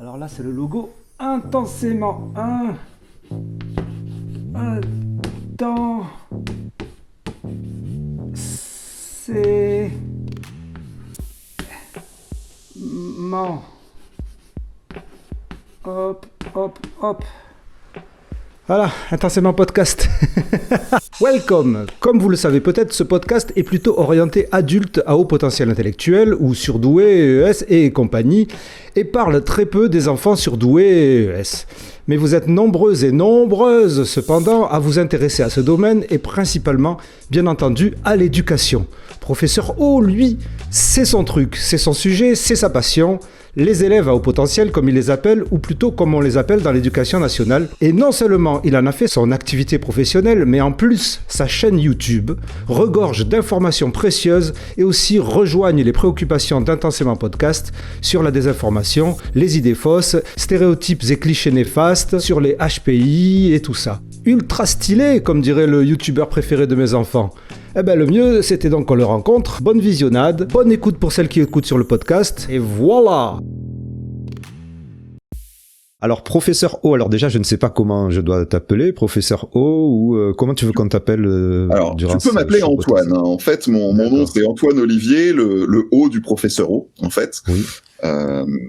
Alors là, c'est le logo intensément. Intensément. Hop, hop, hop. Voilà, intensément podcast. Welcome. Comme vous le savez peut-être, ce podcast est plutôt orienté adulte à haut potentiel intellectuel ou surdoué, ES et compagnie, et parle très peu des enfants surdoués et ES. Mais vous êtes nombreux et nombreuses cependant à vous intéresser à ce domaine et principalement, bien entendu, à l'éducation. Professeur O, lui, c'est son truc, c'est son sujet, c'est sa passion. Les élèves à haut potentiel, comme il les appelle, ou plutôt comme on les appelle dans l'éducation nationale. Et non seulement il en a fait son activité professionnelle, mais en plus, sa chaîne YouTube regorge d'informations précieuses et aussi rejoigne les préoccupations d'Intensément Podcast sur la désinformation, les idées fausses, stéréotypes et clichés néfastes, sur les HPI et tout ça. Ultra stylé, comme dirait le youtubeur préféré de mes enfants. Eh ben le mieux, c'était donc qu'on le rencontre. Bonne visionnade, bonne écoute pour celles qui écoutent sur le podcast, et voilà! Alors, professeur O, alors déjà, je ne sais pas comment je dois t'appeler, professeur O, ou comment tu veux qu'on t'appelle alors, durant tu peux m'appeler Antoine. Hein. En fait, mon nom, c'est Antoine Olivier, le O du professeur O, en fait. Oui.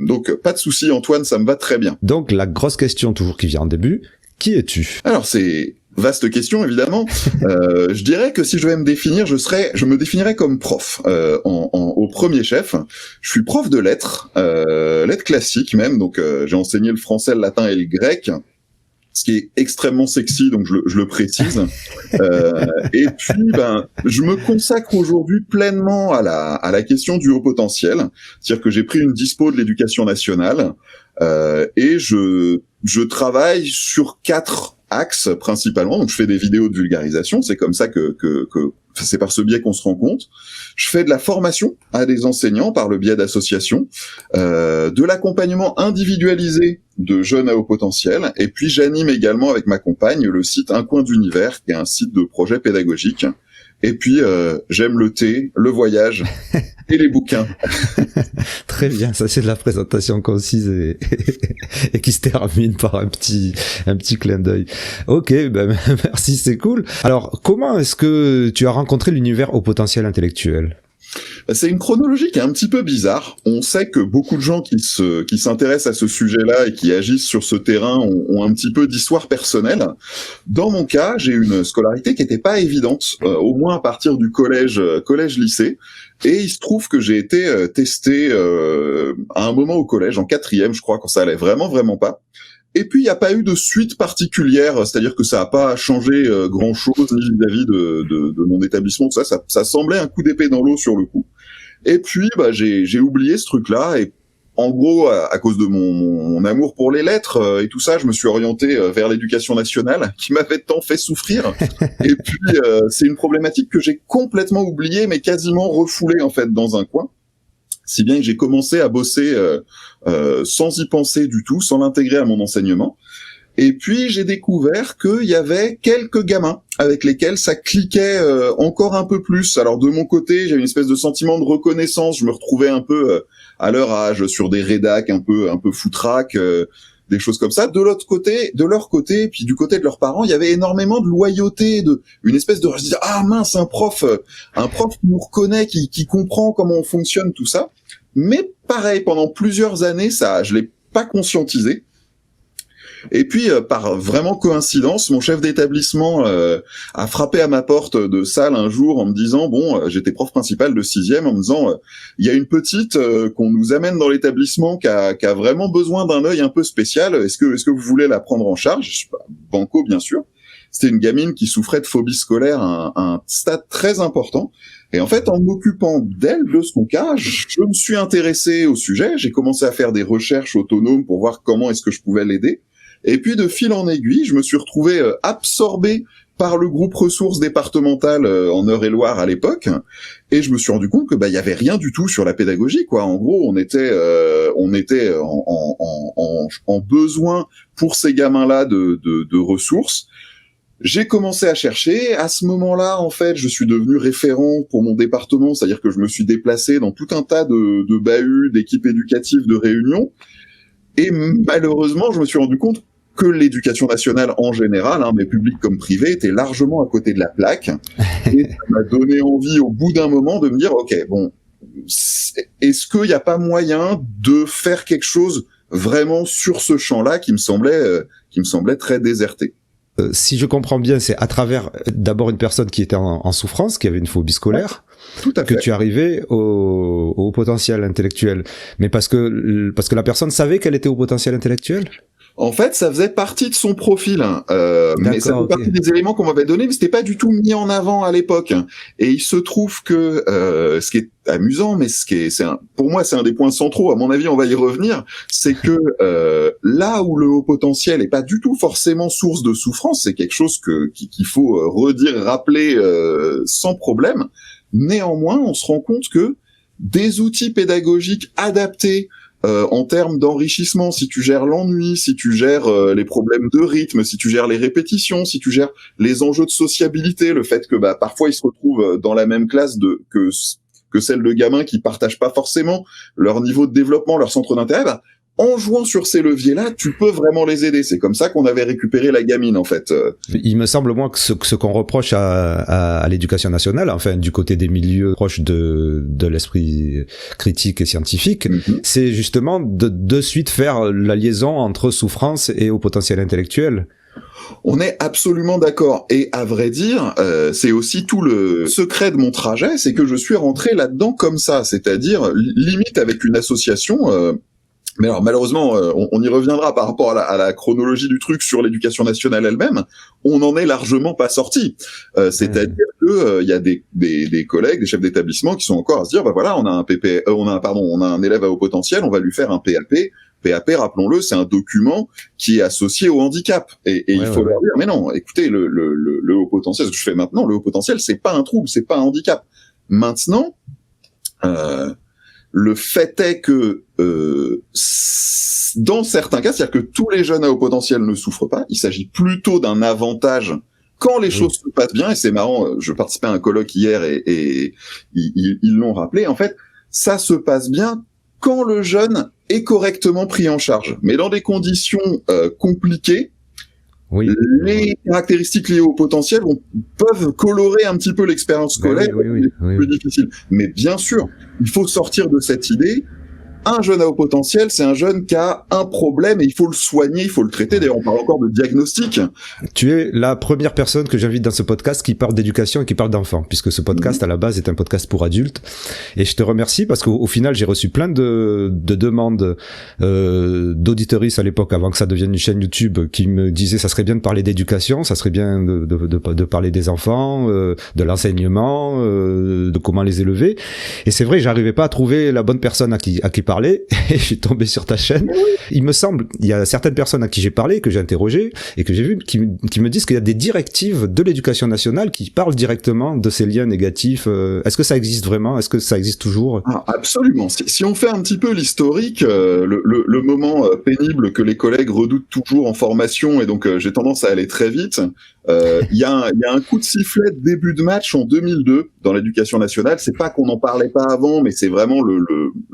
Donc, pas de souci, Antoine, ça me va très bien. Donc, la grosse question toujours qui vient en début, qui es-tu? Alors, c'est... vaste question, évidemment. Je dirais que si je vais me définir, je me définirais comme prof, au premier chef. Je suis prof de lettres, lettres classiques même, donc j'ai enseigné le français, le latin et le grec, ce qui est extrêmement sexy, donc je le précise. Et puis, je me consacre aujourd'hui pleinement à la question du haut potentiel, c'est-à-dire que j'ai pris une dispo de l'éducation nationale, et je travaille sur 4 axes principalement. Donc je fais des vidéos de vulgarisation, c'est comme ça que c'est par ce biais qu'on se rend compte. Je fais de la formation à des enseignants par le biais d'associations, de l'accompagnement individualisé de jeunes à haut potentiel, et puis j'anime également avec ma compagne le site Un Coin d'Univers, qui est un site de projet pédagogique. Et puis j'aime le thé, le voyage et les bouquins. Très bien, ça c'est de la présentation concise et qui se termine par un petit clin d'œil. Ok, ben merci, c'est cool. Alors, comment est-ce que tu as rencontré l'univers au potentiel intellectuel ? C'est une chronologie qui est un petit peu bizarre. On sait que beaucoup de gens qui s'intéressent à ce sujet-là et qui agissent sur ce terrain ont un petit peu d'histoire personnelle. Dans mon cas, j'ai une scolarité qui n'était pas évidente, au moins à partir du collège-lycée. Et il se trouve que j'ai été testé à un moment au collège, en 4e, je crois, quand ça allait vraiment, vraiment pas. Et puis, il n'y a pas eu de suite particulière, c'est-à-dire que ça n'a pas changé grand-chose ni vis-à-vis de mon établissement. Tout ça, ça semblait un coup d'épée dans l'eau sur le coup. Et puis, j'ai oublié ce truc-là. Et en gros, à cause de mon amour pour les lettres et tout ça, je me suis orienté vers l'éducation nationale, qui m'avait tant fait souffrir. Et puis, c'est une problématique que j'ai complètement oubliée, mais quasiment refoulée en fait dans un coin. Si bien que j'ai commencé à bosser sans y penser du tout, sans l'intégrer à mon enseignement. Et puis j'ai découvert qu'il y avait quelques gamins avec lesquels ça cliquait encore un peu plus. Alors de mon côté, j'avais une espèce de sentiment de reconnaissance. Je me retrouvais un peu à leur âge sur des rédacs un peu foutraques, des choses comme ça. De leur côté, puis du côté de leurs parents, il y avait énormément de loyauté, une espèce de ah mince, un prof qui nous reconnaît, qui comprend comment on fonctionne, tout ça. Mais pareil, pendant plusieurs années, je l'ai pas conscientisé. Et puis, par vraiment coïncidence, mon chef d'établissement a frappé à ma porte de salle un jour en me disant, j'étais prof principal de 6e, en me disant, il y a une petite qu'on nous amène dans l'établissement qui a vraiment besoin d'un œil un peu spécial. Est-ce que vous voulez la prendre en charge? Je suis pas banco, bien sûr. C'était une gamine qui souffrait de phobie scolaire à un stade très important. Et en fait, en m'occupant d'elle, de son cas, je me suis intéressé au sujet. J'ai commencé à faire des recherches autonomes pour voir comment est-ce que je pouvais l'aider. Et puis, de fil en aiguille, je me suis retrouvé absorbé par le groupe ressources départementales en Eure-et-Loire à l'époque, et je me suis rendu compte que il y avait rien du tout sur la pédagogie, quoi. En gros, on était en besoin pour ces gamins-là de ressources. J'ai commencé à chercher. À ce moment-là, en fait, je suis devenu référent pour mon département, c'est-à-dire que je me suis déplacé dans tout un tas de bahuts, d'équipes éducatives, de réunions. Et malheureusement, je me suis rendu compte que l'éducation nationale en général, mais publique comme privée, était largement à côté de la plaque. Et ça m'a donné envie au bout d'un moment de me dire, ok, bon, est-ce qu'il n'y a pas moyen de faire quelque chose vraiment sur ce champ-là qui me semblait très déserté. Si je comprends bien, c'est à travers d'abord une personne qui était en souffrance, qui avait une phobie scolaire, tout à fait, que tu arrivais au potentiel intellectuel. Mais parce que la personne savait qu'elle était au potentiel intellectuel. En fait, ça faisait partie de son profil, mais ça fait partie des éléments qu'on m'avait donnés, mais c'était pas du tout mis en avant à l'époque. Et il se trouve que ce qui est amusant, mais pour moi, c'est un des points centraux. À mon avis, on va y revenir. C'est que là où le haut potentiel est pas du tout forcément source de souffrance, c'est quelque chose qu'il faut redire, rappeler sans problème. Néanmoins, on se rend compte que des outils pédagogiques adaptés en termes d'enrichissement, si tu gères l'ennui, si tu gères les problèmes de rythme, si tu gères les répétitions, si tu gères les enjeux de sociabilité, le fait que parfois ils se retrouvent dans la même classe que celle de gamins qui partagent pas forcément leur niveau de développement, leur centre d'intérêt, en jouant sur ces leviers-là, tu peux vraiment les aider. C'est comme ça qu'on avait récupéré la gamine, en fait. Il me semble, moi, que ce qu'on reproche à l'éducation nationale, enfin, du côté des milieux proches de l'esprit critique et scientifique, c'est justement de suite faire la liaison entre souffrance et au potentiel intellectuel. On est absolument d'accord. Et à vrai dire, c'est aussi tout le secret de mon trajet, c'est que je suis rentré là-dedans comme ça, c'est-à-dire limite avec une association... Mais alors malheureusement, on y reviendra par rapport à la chronologie du truc sur l'éducation nationale elle-même. On n'en est largement pas sorti. C'est-à-dire que il y a des collègues, des chefs d'établissement qui sont encore à se dire, voilà, on a un élève à haut potentiel, on va lui faire un PAP. PAP, rappelons-le, c'est un document qui est associé au handicap. Et il faut leur dire, mais non, écoutez, le haut potentiel, ce que je fais maintenant, le haut potentiel, c'est pas un trouble, c'est pas un handicap. Maintenant, le fait est que dans certains cas, c'est-à-dire que tous les jeunes à haut potentiel ne souffrent pas, il s'agit plutôt d'un avantage quand les choses se passent bien, et c'est marrant, je participais à un colloque hier et ils l'ont rappelé, en fait, ça se passe bien quand le jeune est correctement pris en charge. Mais dans des conditions compliquées, les caractéristiques liées au potentiel peuvent colorer un petit peu l'expérience scolaire, plus difficile. Mais bien sûr, il faut sortir de cette idée. Un jeune à haut potentiel, c'est un jeune qui a un problème et il faut le soigner, il faut le traiter. D'ailleurs, on parle encore de diagnostic. Tu es la première personne que j'invite dans ce podcast qui parle d'éducation et qui parle d'enfants, puisque ce podcast, à la base, est un podcast pour adultes. Et je te remercie parce qu'au final, j'ai reçu plein de demandes d'auditeuristes à l'époque, avant que ça devienne une chaîne YouTube, qui me disaient ça serait bien de parler d'éducation, ça serait bien de parler des enfants, de l'enseignement, de comment les élever. Et c'est vrai, j'arrivais pas à trouver la bonne personne à qui parler. Et je suis tombé sur ta chaîne. Il me semble, il y a certaines personnes à qui j'ai parlé, que j'ai interrogé et que j'ai vu, qui me disent qu'il y a des directives de l'éducation nationale qui parlent directement de ces liens négatifs. Est-ce que ça existe vraiment? Est-ce que ça existe toujours? Absolument. Si on fait un petit peu l'historique, le moment pénible que les collègues redoutent toujours en formation, et donc j'ai tendance à aller très vite, il y a un coup de sifflet de début de match en 2002 dans l'éducation nationale. C'est pas qu'on n'en parlait pas avant, mais c'est vraiment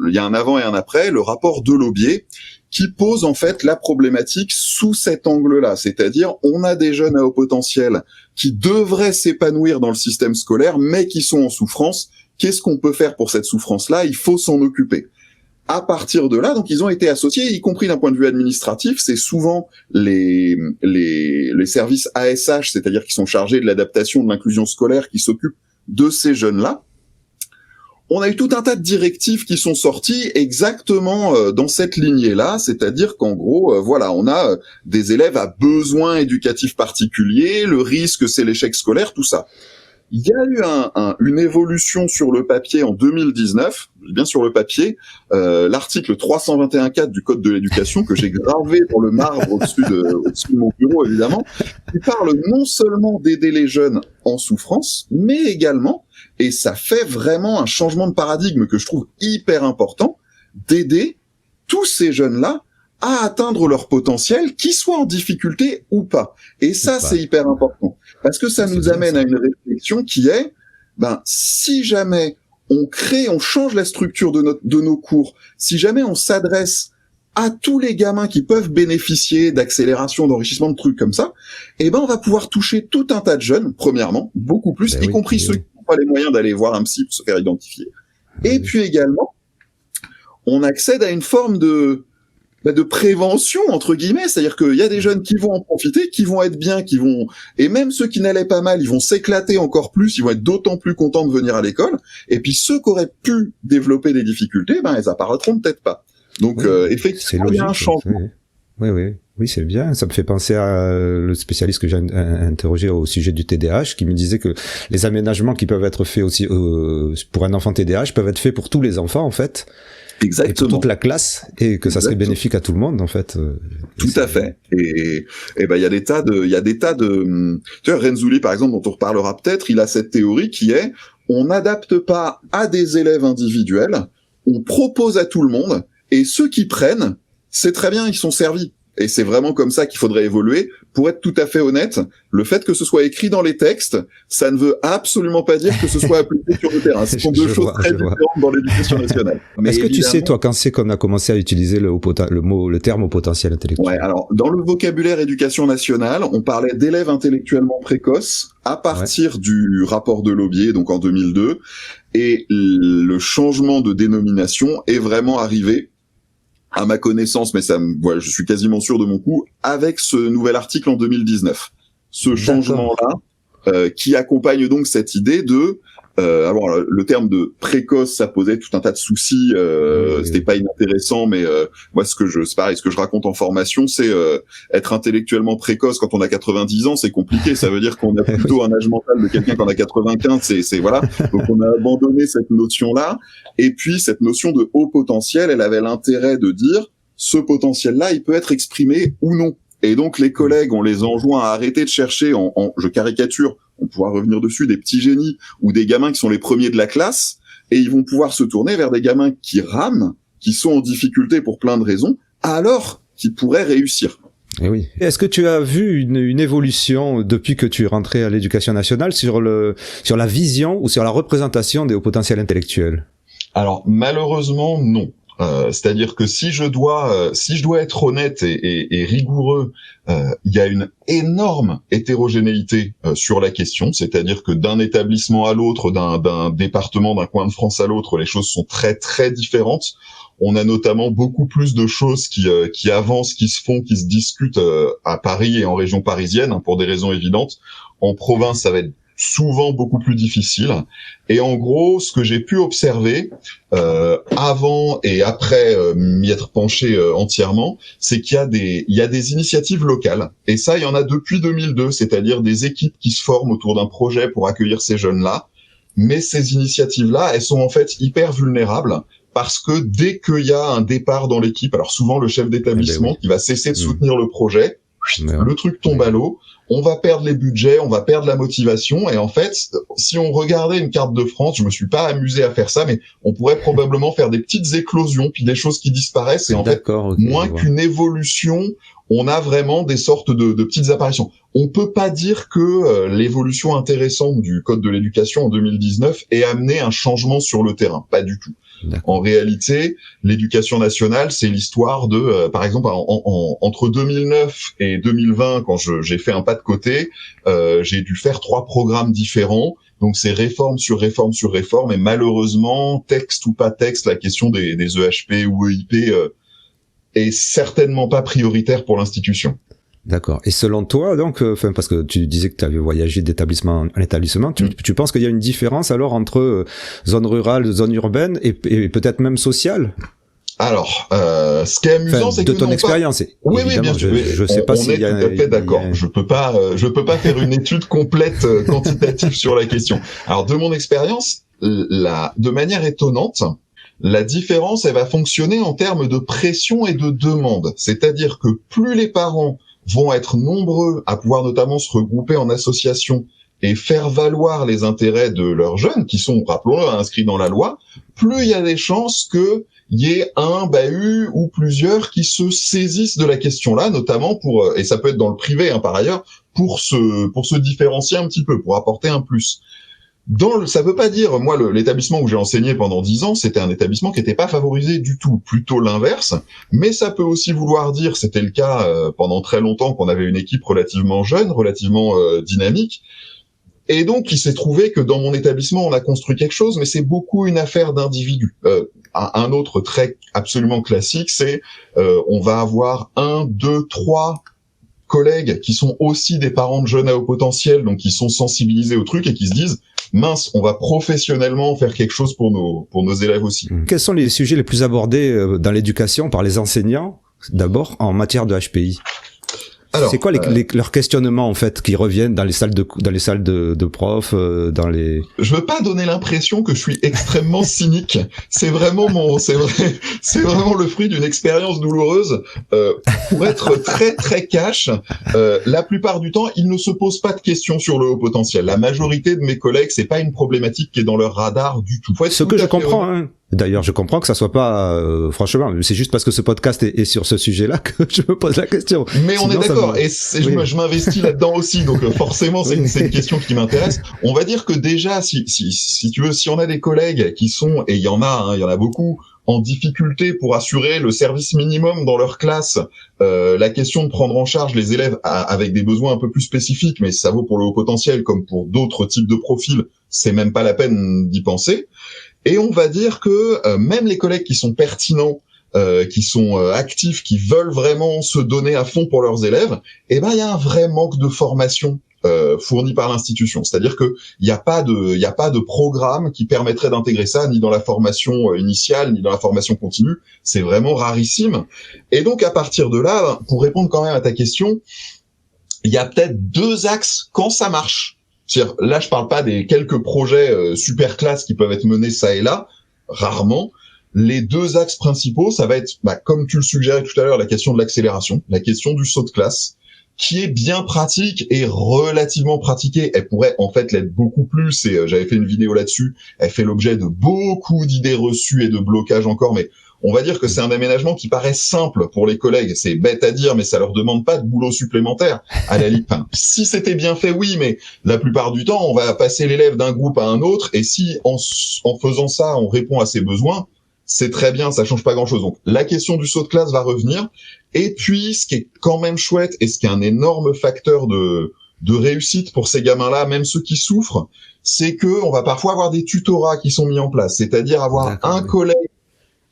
il y a un avant et un après, le rapport Delaubier, qui pose en fait la problématique sous cet angle-là. C'est-à-dire, on a des jeunes à haut potentiel qui devraient s'épanouir dans le système scolaire, mais qui sont en souffrance. Qu'est-ce qu'on peut faire pour cette souffrance-là? Il faut s'en occuper. À partir de là, donc ils ont été associés, y compris d'un point de vue administratif. C'est souvent les services ASH, c'est-à-dire qui sont chargés de l'adaptation de l'inclusion scolaire, qui s'occupent de ces jeunes-là. On a eu tout un tas de directives qui sont sorties exactement dans cette lignée-là, c'est-à-dire qu'en gros, on a des élèves à besoins éducatifs particuliers, le risque c'est l'échec scolaire, tout ça. Il y a eu une évolution sur le papier en 2019, bien sur le papier, l'article 321.4 du Code de l'éducation que j'ai gravé dans le marbre au-dessus de mon bureau évidemment, qui parle non seulement d'aider les jeunes en souffrance, mais également, et ça fait vraiment un changement de paradigme que je trouve hyper important, d'aider tous ces jeunes-là à atteindre leur potentiel, qu'ils soient en difficulté ou pas. Et ça, c'est hyper important. Parce que ça nous amène à une réflexion qui est, si jamais on change la structure de nos cours, si jamais on s'adresse à tous les gamins qui peuvent bénéficier d'accélération, d'enrichissement, de trucs comme ça, on va pouvoir toucher tout un tas de jeunes, premièrement, beaucoup plus, y compris ceux qui n'ont pas les moyens d'aller voir un psy pour se faire identifier. Et puis également, on accède à une forme de prévention, entre guillemets, c'est-à-dire qu'il y a des jeunes qui vont en profiter, qui vont être bien, et même ceux qui n'allaient pas mal, ils vont s'éclater encore plus, ils vont être d'autant plus contents de venir à l'école, et puis ceux qui auraient pu développer des difficultés, ils apparaîtront peut-être pas. Donc, effectivement, il y a un changement. Oui, c'est bien. Ça me fait penser à le spécialiste que j'ai interrogé au sujet du TDAH, qui me disait que les aménagements qui peuvent être faits aussi pour un enfant TDAH peuvent être faits pour tous les enfants, en fait. Exactement. Et pour toute la classe, et que ça serait bénéfique à tout le monde, en fait. Tout à fait. Et il y a des tas de, tu vois, Renzulli, par exemple, dont on reparlera peut-être, il a cette théorie qui est, on n'adapte pas à des élèves individuels, on propose à tout le monde, et ceux qui prennent, c'est très bien, ils sont servis. Et c'est vraiment comme ça qu'il faudrait évoluer. Pour être tout à fait honnête, le fait que ce soit écrit dans les textes, ça ne veut absolument pas dire que ce soit appliqué sur le terrain. Ce sont deux choses très différentes dans l'éducation nationale. Mais est-ce que tu sais, toi, quand c'est qu'on a commencé à utiliser le terme au potentiel intellectuel? Ouais, alors, dans le vocabulaire éducation nationale, on parlait d'élèves intellectuellement précoces à partir du rapport de Laubier, donc en 2002, et le changement de dénomination est vraiment arrivé, à ma connaissance, mais je suis quasiment sûr de mon coup, avec ce nouvel article en 2019. Ce changement-là, qui accompagne donc cette idée de, alors le terme de précoce, ça posait tout un tas de soucis, c'était pas inintéressant, mais moi c'est pareil, ce que je raconte en formation, c'est être intellectuellement précoce quand on a 90 ans, c'est compliqué, ça veut dire qu'on a plutôt un âge mental de quelqu'un qui en a 95, c'est voilà, donc on a abandonné cette notion-là, et puis cette notion de haut potentiel, elle avait l'intérêt de dire, ce potentiel-là, il peut être exprimé ou non. Et donc les collègues, on les enjoint à arrêter de chercher je caricature, on pourra revenir dessus, des petits génies ou des gamins qui sont les premiers de la classe, et ils vont pouvoir se tourner vers des gamins qui rament, qui sont en difficulté pour plein de raisons, alors qu'ils pourraient réussir. Et oui. Est-ce que tu as vu une évolution depuis que tu es rentré à l'éducation nationale sur la vision ou sur la représentation des hauts potentiels intellectuels? Alors malheureusement non. C'est-à-dire que si je dois être honnête et rigoureux, il y a une énorme hétérogénéité sur la question. C'est-à-dire que d'un établissement à l'autre, d'un département, d'un coin de France à l'autre, les choses sont très très différentes. On a notamment beaucoup plus de choses qui avancent, qui se font, qui se discutent à Paris et en région parisienne, pour des raisons évidentes. En province, ça va être souvent beaucoup plus difficile. Et en gros, ce que j'ai pu observer avant et après m'y être penché entièrement, c'est qu'il y a des initiatives locales. Et ça, il y en a depuis 2002, c'est-à-dire des équipes qui se forment autour d'un projet pour accueillir ces jeunes-là. Mais ces initiatives-là, elles sont en fait hyper vulnérables parce que dès qu'il y a un départ dans l'équipe, alors souvent le chef d'établissement qui va cesser de soutenir le projet, le truc tombe à l'eau. On va perdre les budgets, on va perdre la motivation, et en fait, si on regardait une carte de France, je me suis pas amusé à faire ça, mais on pourrait probablement faire des petites éclosions, puis des choses qui disparaissent, et en fait, moins qu'une évolution, on a vraiment des sortes de petites apparitions. On peut pas dire que l'évolution intéressante du Code de l'éducation en 2019 ait amené un changement sur le terrain, pas du tout. En réalité, l'éducation nationale, c'est l'histoire de, par exemple, entre 2009 et 2020, quand j'ai fait un pas de côté, j'ai dû faire 3 programmes différents. Donc c'est réforme sur réforme sur réforme, et malheureusement, texte ou pas texte, la question des EHP ou EIP est certainement pas prioritaire pour l'institution. D'accord. Et selon toi, donc, parce que tu disais que tu avais voyagé d'établissement en établissement, tu penses qu'il y a une différence alors entre zone rurale, zone urbaine et peut-être même sociale? Alors, ce qui est amusant, c'est que de ton expérience. Oui, bien sûr. Je sais pas s'il y a. On est tout à fait d'accord. Je peux pas faire une étude complète quantitative sur la question. Alors, de mon expérience, de manière étonnante, la différence, elle va fonctionner en termes de pression et de demande. C'est-à-dire que plus les parents vont être nombreux à pouvoir notamment se regrouper en association et faire valoir les intérêts de leurs jeunes, qui sont, rappelons-le, inscrits dans la loi, plus il y a des chances qu'il y ait un bahut ou plusieurs qui se saisissent de la question-là, notamment pour, et ça peut être dans le privé par ailleurs, pour se différencier un petit peu, pour apporter un plus. Ça veut pas dire, moi, l'établissement où j'ai enseigné pendant 10 ans, c'était un établissement qui n'était pas favorisé du tout, plutôt l'inverse. Mais ça peut aussi vouloir dire, c'était le cas pendant très longtemps, qu'on avait une équipe relativement jeune, relativement dynamique. Et donc, il s'est trouvé que dans mon établissement, on a construit quelque chose, mais c'est beaucoup une affaire d'individus. Un autre trait absolument classique, c'est on va avoir 1, 2, 3 collègues qui sont aussi des parents de jeunes à haut potentiel, donc qui sont sensibilisés au truc et qui se disent mince, on va professionnellement faire quelque chose pour nos élèves aussi. Quels sont les sujets les plus abordés dans l'éducation par les enseignants, d'abord, en matière de HPI? Alors, c'est quoi leurs questionnements en fait qui reviennent dans les salles de profs, dans les. Je veux pas donner l'impression que je suis extrêmement cynique. C'est vraiment le fruit d'une expérience douloureuse. Pour être très très cash, la plupart du temps, ils ne se posent pas de questions sur le haut potentiel. La majorité de mes collègues, c'est pas une problématique qui est dans leur radar du tout. Ce que je comprends. Hein. D'ailleurs, je comprends que ça soit pas, franchement, c'est juste parce que ce podcast est sur ce sujet-là que je me pose la question. Mais on est d'accord, et je m'investis là-dedans aussi, donc forcément, c'est une question qui m'intéresse. On va dire que déjà, si tu veux, si on a des collègues qui sont, et il y en a beaucoup, en difficulté pour assurer le service minimum dans leur classe, la question de prendre en charge les élèves avec des besoins un peu plus spécifiques, mais ça vaut pour le haut potentiel comme pour d'autres types de profils, c'est même pas la peine d'y penser. Et on va dire que même les collègues qui sont pertinents, qui sont actifs, qui veulent vraiment se donner à fond pour leurs élèves, il y a un vrai manque de formation fournie par l'institution. C'est-à-dire que il y a pas de programme qui permettrait d'intégrer ça, ni dans la formation initiale, ni dans la formation continue. C'est vraiment rarissime. Et donc à partir de là, pour répondre quand même à ta question, il y a peut-être 2 axes quand ça marche. C'est-à-dire, là, je parle pas des quelques projets super classe qui peuvent être menés ça et là, rarement. Les 2 axes principaux, ça va être, comme tu le suggérais tout à l'heure, la question de l'accélération, la question du saut de classe, qui est bien pratique et relativement pratiquée. Elle pourrait en fait l'être beaucoup plus, et j'avais fait une vidéo là-dessus, elle fait l'objet de beaucoup d'idées reçues et de blocages encore, mais on va dire que c'est un aménagement qui paraît simple pour les collègues. C'est bête à dire, mais ça leur demande pas de boulot supplémentaire. À la limite, si c'était bien fait, oui, mais la plupart du temps, on va passer l'élève d'un groupe à un autre, et si en faisant ça, on répond à ses besoins, c'est très bien, ça change pas grand-chose. Donc, la question du saut de classe va revenir. Et puis, ce qui est quand même chouette, et ce qui est un énorme facteur de réussite pour ces gamins-là, même ceux qui souffrent, c'est que on va parfois avoir des tutorats qui sont mis en place. C'est-à-dire avoir un collègue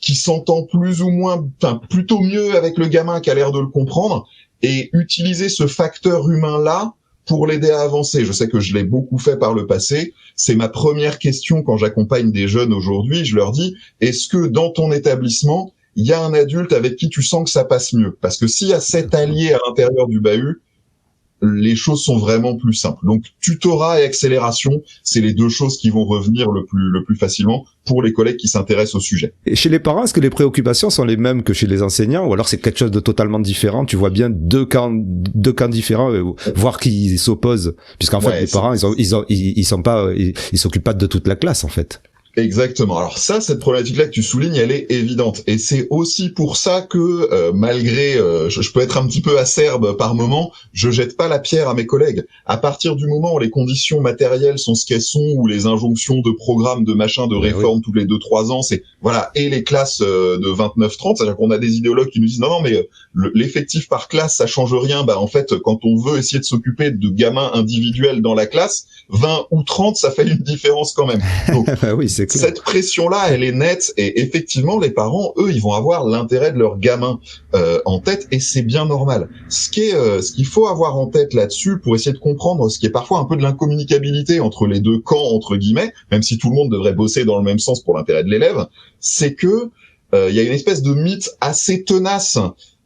qui s'entend plus ou moins, plutôt mieux avec le gamin qui a l'air de le comprendre, et utiliser ce facteur humain-là pour l'aider à avancer. Je sais que je l'ai beaucoup fait par le passé. C'est ma première question quand j'accompagne des jeunes aujourd'hui. Je leur dis, est-ce que dans ton établissement, il y a un adulte avec qui tu sens que ça passe mieux? Parce que s'il y a 7 alliés à l'intérieur du bahut, les choses sont vraiment plus simples. Donc, tutorat et accélération, c'est les 2 choses qui vont revenir le plus facilement pour les collègues qui s'intéressent au sujet. Et chez les parents, est-ce que les préoccupations sont les mêmes que chez les enseignants, ou alors c'est quelque chose de totalement différent? Tu vois bien deux camps différents, voire qui s'opposent, puisqu'en fait, les parents, ils s'occupent pas de toute la classe, en fait. Exactement. Alors ça, cette problématique-là que tu soulignes, elle est évidente. Et c'est aussi pour ça que, malgré, je peux être un petit peu acerbe par moment, je jette pas la pierre à mes collègues. À partir du moment où les conditions matérielles sont ce qu'elles sont, où les injonctions de programmes, de machin, de réformes tous les 2-3 ans, c'est, voilà, et les classes de 29-30, c'est-à-dire qu'on a des idéologues qui nous disent non, mais l'effectif par classe, ça change rien. En fait, quand on veut essayer de s'occuper de gamins individuels dans la classe, 20 ou 30, ça fait une différence quand même. Donc, oui, c'est clair. Cette pression-là, elle est nette, et effectivement, les parents, eux, ils vont avoir l'intérêt de leur gamin en tête, et c'est bien normal. Ce qu'il faut avoir en tête là-dessus, pour essayer de comprendre ce qui est parfois un peu de l'incommunicabilité entre les 2 camps, entre guillemets, même si tout le monde devrait bosser dans le même sens pour l'intérêt de l'élève, c'est que il y a une espèce de mythe assez tenace,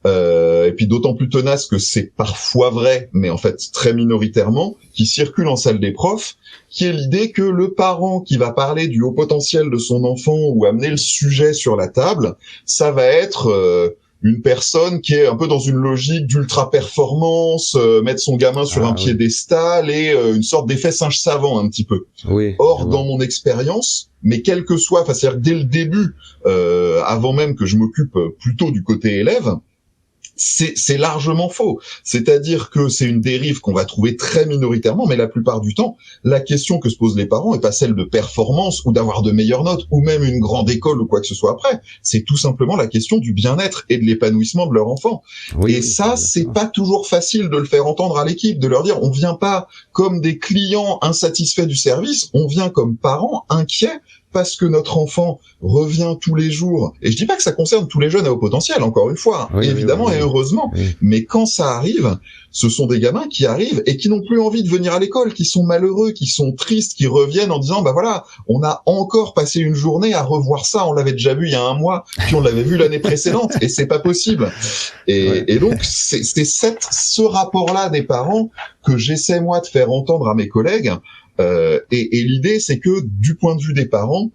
et puis d'autant plus tenace que c'est parfois vrai, mais en fait très minoritairement, qui circule en salle des profs, qui est l'idée que le parent qui va parler du haut potentiel de son enfant ou amener le sujet sur la table, ça va être une personne qui est un peu dans une logique d'ultra performance, mettre son gamin sur un piédestal et une sorte d'effet singe savant un petit peu. Oui, Or, dans mon expérience, mais quel que soit, c'est-à-dire dès le début, avant même que je m'occupe plutôt du côté élève, c'est largement faux. C'est-à-dire que c'est une dérive qu'on va trouver très minoritairement, mais la plupart du temps, la question que se posent les parents est pas celle de performance ou d'avoir de meilleures notes ou même une grande école ou quoi que ce soit après. C'est tout simplement la question du bien-être et de l'épanouissement de leur enfant. Et ça, c'est pas toujours facile de le faire entendre à l'équipe, de leur dire on vient pas comme des clients insatisfaits du service, on vient comme parents inquiets parce que notre enfant revient tous les jours. Et je dis pas que ça concerne tous les jeunes à haut potentiel, encore une fois, évidemment et heureusement. Mais quand ça arrive, ce sont des gamins qui arrivent et qui n'ont plus envie de venir à l'école, qui sont malheureux, qui sont tristes, qui reviennent en disant, bah voilà, on a encore passé une journée à revoir ça, on l'avait déjà vu il y a un mois, puis on l'avait vu l'année précédente, et c'est pas possible. Et donc, c'est ce rapport-là des parents que j'essaie, moi, de faire entendre à mes collègues. Et l'idée, c'est que du point de vue des parents,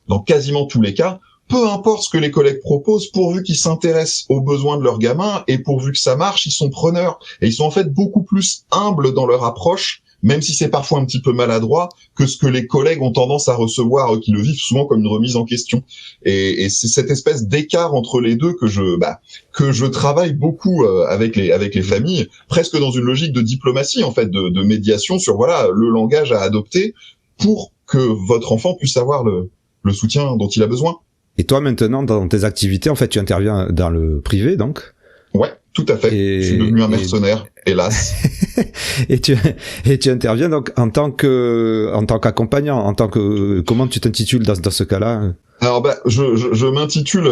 dans quasiment tous les cas, peu importe ce que les collègues proposent, pourvu qu'ils s'intéressent aux besoins de leurs gamins et pourvu que ça marche, ils sont preneurs. Et ils sont en fait beaucoup plus humbles dans leur approche, même si c'est parfois un petit peu maladroit, que ce que les collègues ont tendance à recevoir, qui le vivent souvent comme une remise en question. Et c'est cette espèce d'écart entre les deux que je travaille beaucoup avec les familles, presque dans une logique de diplomatie en fait, de médiation sur voilà le langage à adopter pour que votre enfant puisse avoir le soutien dont il a besoin. Et toi maintenant dans tes activités, en fait, tu interviens dans le privé donc? Ouais, tout à fait. Je suis devenu un mercenaire, hélas. et tu interviens donc en tant qu'accompagnant, comment tu t'intitules dans ce cas-là? Alors je m'intitule